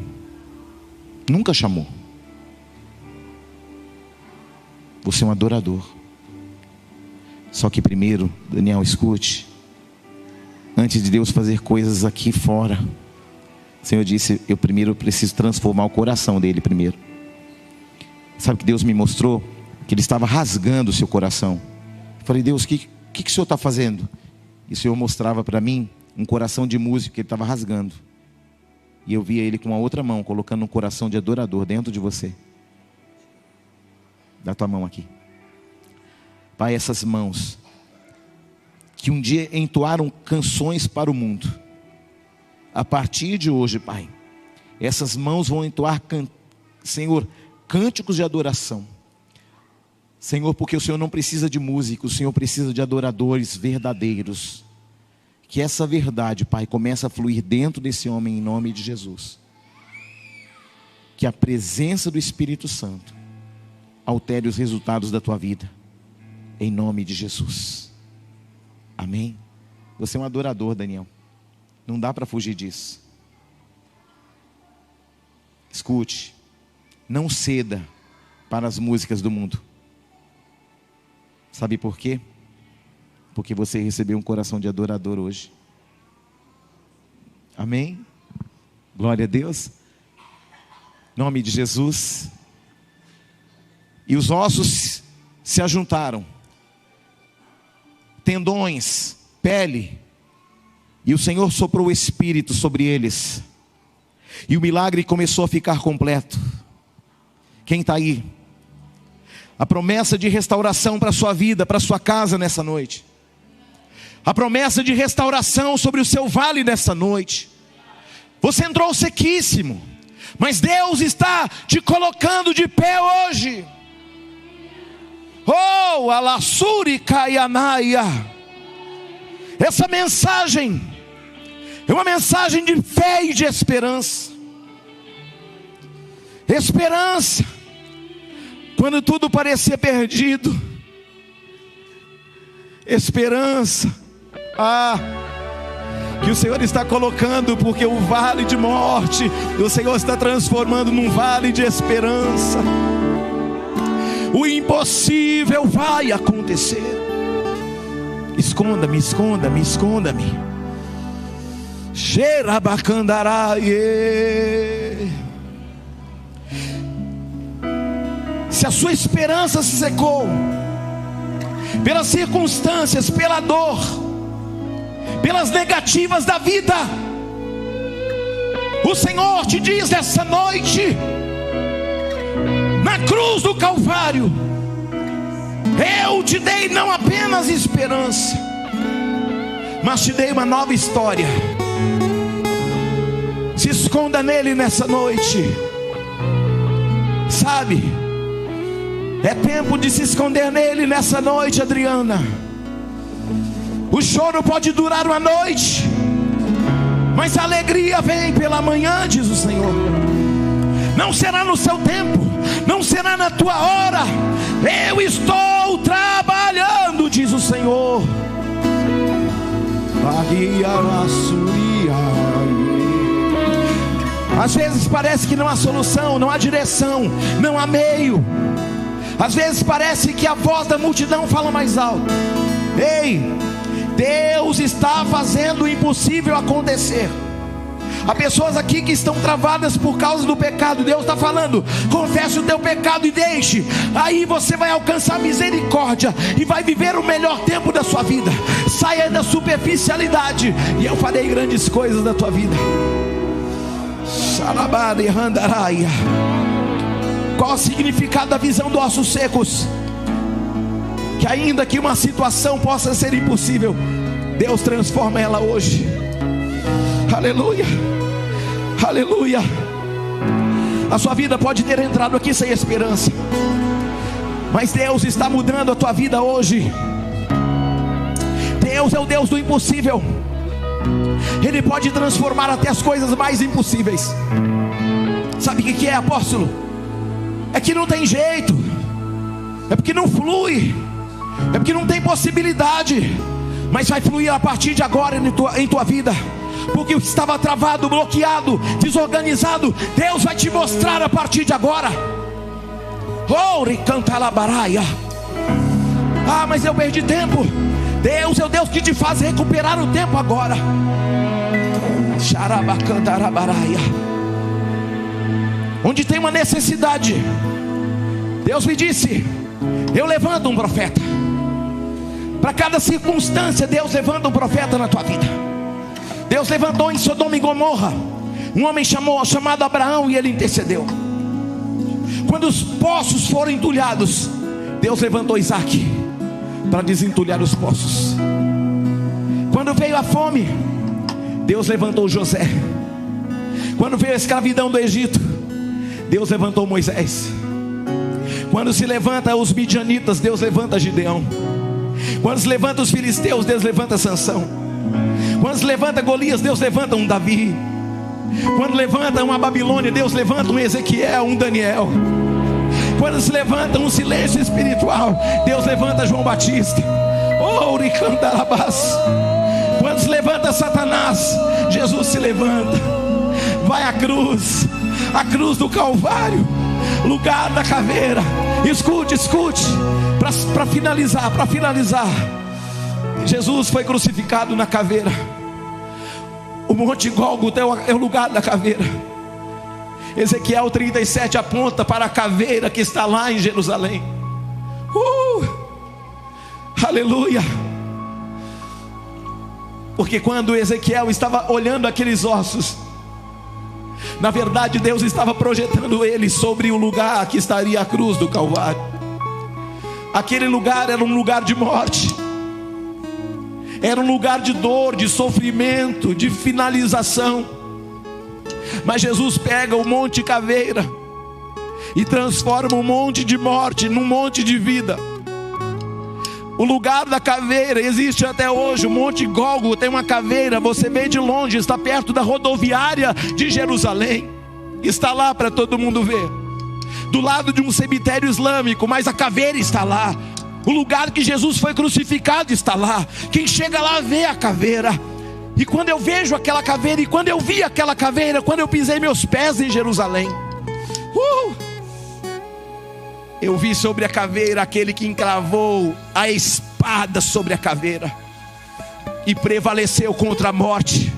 Nunca chamou. Você é um adorador. Só que primeiro, Daniel, escute. Antes de Deus fazer coisas aqui fora, o Senhor disse: eu primeiro preciso transformar o coração dele primeiro. Sabe que Deus me mostrou? Que Ele estava rasgando o seu coração. Eu falei: Deus, o que o Senhor está fazendo? E o Senhor mostrava para mim um coração de músico que Ele estava rasgando. E eu via Ele com a outra mão colocando um coração de adorador dentro de você. Dá tua mão aqui. Pai, essas mãos que um dia entoaram canções para o mundo, a partir de hoje, Pai, essas mãos vão entoar, Senhor, cânticos de adoração. Senhor, porque o Senhor não precisa de músicos, o Senhor precisa de adoradores verdadeiros. Que essa verdade, Pai, comece a fluir dentro desse homem em nome de Jesus. Que a presença do Espírito Santo altere os resultados da tua vida, em nome de Jesus. Amém? Você é um adorador, Daniel. Não dá para fugir disso. Escute. Não ceda para as músicas do mundo. Sabe por quê? Porque você recebeu um coração de adorador hoje. Amém? Glória a Deus. Em nome de Jesus. E os ossos se ajuntaram. Tendões, pele, E o Senhor soprou o Espírito sobre eles, e o milagre começou a ficar completo. Quem está aí? A promessa de restauração para a sua vida, para a sua casa nessa noite. A promessa de restauração sobre o seu vale nessa noite. Você entrou sequíssimo, mas Deus está te colocando de pé hoje. Oh, alassuri kaianaia. Essa mensagem é uma mensagem de fé e de esperança. Esperança quando tudo parecia perdido. Esperança que o Senhor está colocando, porque o vale de morte o Senhor está transformando num vale de esperança. O impossível vai acontecer. Esconda-me, esconda-me, esconda-me. Se a sua esperança se secou pelas circunstâncias, pela dor, pelas negativas da vida, o Senhor te diz essa noite, na cruz do Calvário, eu te dei não apenas esperança, mas te dei uma nova história. Se esconda nele nessa noite. Sabe, é tempo de se esconder nele nessa noite, Adriana. O choro pode durar uma noite, mas a alegria vem pela manhã, diz o Senhor. Não será no seu tempo, não será na tua hora. Eu estou trabalhando, diz o Senhor. Às vezes parece que não há solução, não há direção, não há meio. Às vezes parece que a voz da multidão fala mais alto. Ei, Deus está fazendo o impossível acontecer. Há pessoas aqui que estão travadas por causa do pecado. Deus está falando: confesse o teu pecado e deixe. Aí você vai alcançar misericórdia e vai viver o melhor tempo da sua vida. Saia da superficialidade e eu farei grandes coisas da tua vida. Qual o significado da visão dos ossos secos? Que ainda que uma situação possa ser impossível, Deus transforma ela hoje. Aleluia, aleluia. A sua vida pode ter entrado aqui sem esperança, mas Deus está mudando a tua vida hoje. Deus é o Deus do impossível. Ele pode transformar até as coisas mais impossíveis. Sabe o que é, apóstolo? É que não tem jeito, é porque não flui, é porque não tem possibilidade. Mas vai fluir a partir de agora em tua vida. Porque o que estava travado, bloqueado, desorganizado, Deus vai te mostrar a partir de agora. Oh, ricantalabaraya. Mas eu perdi tempo. Deus é o Deus que te faz recuperar o tempo agora. Xarabacandarabaraya. Onde tem uma necessidade, Deus me disse: eu levanto um profeta. Para cada circunstância, Deus levanta um profeta na tua vida. Deus levantou em Sodoma e Gomorra um homem chamado Abraão, e ele intercedeu. Quando os poços foram entulhados, Deus levantou Isaac para desentulhar os poços. Quando veio a fome, Deus levantou José. Quando veio a escravidão do Egito, Deus levantou Moisés. Quando se levanta os midianitas, Deus levanta Gideão. Quando se levanta os filisteus, Deus levanta Sansão. Quando se levanta Golias, Deus levanta um Davi. Quando levanta uma Babilônia, Deus levanta um Ezequiel, um Daniel. Quando se levanta um silêncio espiritual, Deus levanta João Batista. Oh, Uricandarabás. Quando se levanta Satanás, Jesus se levanta. Vai à cruz, a cruz do Calvário, lugar da caveira. Escute, escute, para finalizar, Jesus foi crucificado na caveira. O Monte Gólgota é o lugar da caveira. Ezequiel 37 aponta para a caveira que está lá em Jerusalém. Aleluia. Porque quando Ezequiel estava olhando aqueles ossos, na verdade Deus estava projetando ele sobre o lugar que estaria a cruz do Calvário. Aquele lugar era um lugar de morte, era um lugar de dor, de sofrimento, de finalização. Mas Jesus pega o Monte Caveira e transforma um monte de morte num monte de vida. O lugar da caveira existe até hoje. O Monte Gólgota tem uma caveira, você vê de longe, está perto da rodoviária de Jerusalém, está lá para todo mundo ver, do lado de um cemitério islâmico, mas a caveira está lá. O lugar que Jesus foi crucificado está lá. Quem chega lá vê a caveira. E quando eu vejo aquela caveira, e quando eu vi aquela caveira, quando eu pisei meus pés em Jerusalém, eu vi sobre a caveira aquele que encravou a espada sobre a caveira e prevaleceu contra a morte.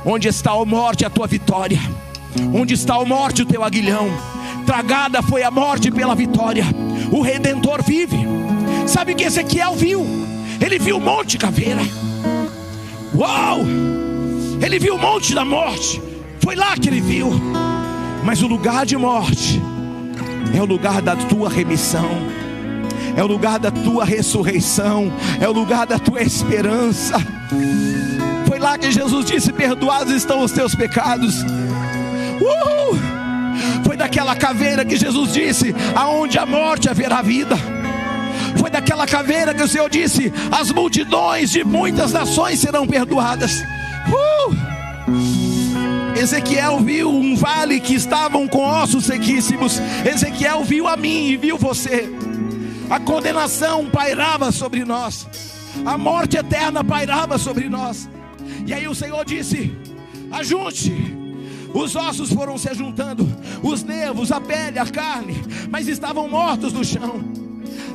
Onde está, ó morte, a tua vitória? Onde está, ó morte, o teu aguilhão? Tragada foi a morte pela vitória. O Redentor vive. Sabe o que Ezequiel viu? Ele viu o Monte Caveira. Uau! Ele viu o monte da morte. Foi lá que ele viu. Mas o lugar de morte é o lugar da tua remissão, é o lugar da tua ressurreição, é o lugar da tua esperança. Foi lá que Jesus disse: perdoados estão os teus pecados. Foi daquela caveira que Jesus disse: aonde a morte haverá vida. Foi daquela caveira que o Senhor disse: as multidões de muitas nações serão perdoadas. Ezequiel viu um vale que estavam com ossos sequíssimos. Ezequiel viu a mim e viu você. A condenação pairava sobre nós, a morte eterna pairava sobre nós. E aí o Senhor disse: ajunte. Os ossos foram se juntando, os nervos, a pele, a carne, mas estavam mortos no chão.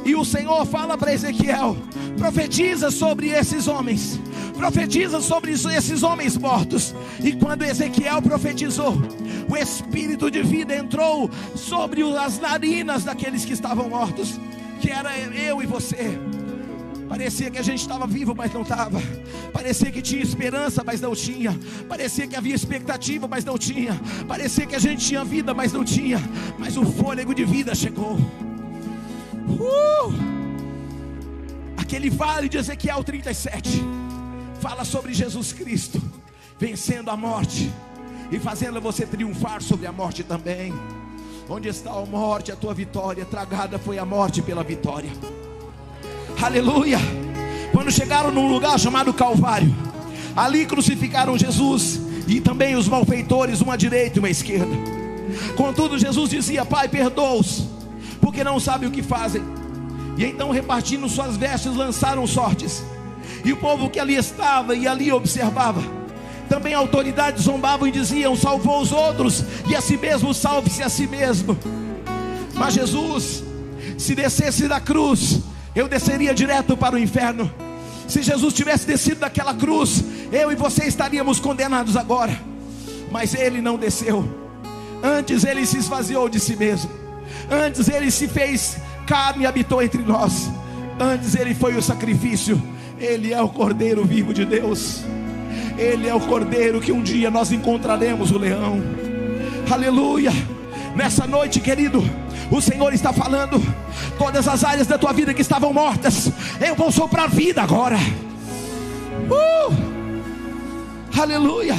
E o Senhor fala para Ezequiel: profetiza sobre esses homens, profetiza sobre esses homens mortos. E quando Ezequiel profetizou, o espírito de vida entrou sobre as narinas daqueles que estavam mortos, que era eu e você. Parecia que a gente estava vivo, mas não estava. Parecia que tinha esperança, mas não tinha. Parecia que havia expectativa, mas não tinha. Parecia que a gente tinha vida, mas não tinha. Mas o fôlego de vida chegou. Aquele vale de Ezequiel 37 fala sobre Jesus Cristo vencendo a morte e fazendo você triunfar sobre a morte também. Onde está a morte, a tua vitória? Tragada foi a morte pela vitória. Aleluia. Quando chegaram num lugar chamado Calvário, ali crucificaram Jesus e também os malfeitores, uma à direita e uma à esquerda. Contudo Jesus dizia: Pai, perdoa-os, porque não sabem o que fazem. E então, repartindo suas vestes, lançaram sortes. E o povo que ali estava e ali observava, também autoridades zombavam e diziam: salvou os outros, e a si mesmo salve-se a si mesmo. Mas Jesus, se descesse da cruz, eu desceria direto para o inferno. Se Jesus tivesse descido daquela cruz, eu e você estaríamos condenados agora. Mas Ele não desceu. Antes Ele se esvaziou de si mesmo. Antes Ele se fez carne e habitou entre nós. Antes Ele foi o sacrifício. Ele é o Cordeiro vivo de Deus. Ele é o Cordeiro que um dia nós encontraremos o leão. Aleluia. Nessa noite, querido, o Senhor está falando: todas as áreas da tua vida que estavam mortas, eu vou soprar vida agora. Aleluia.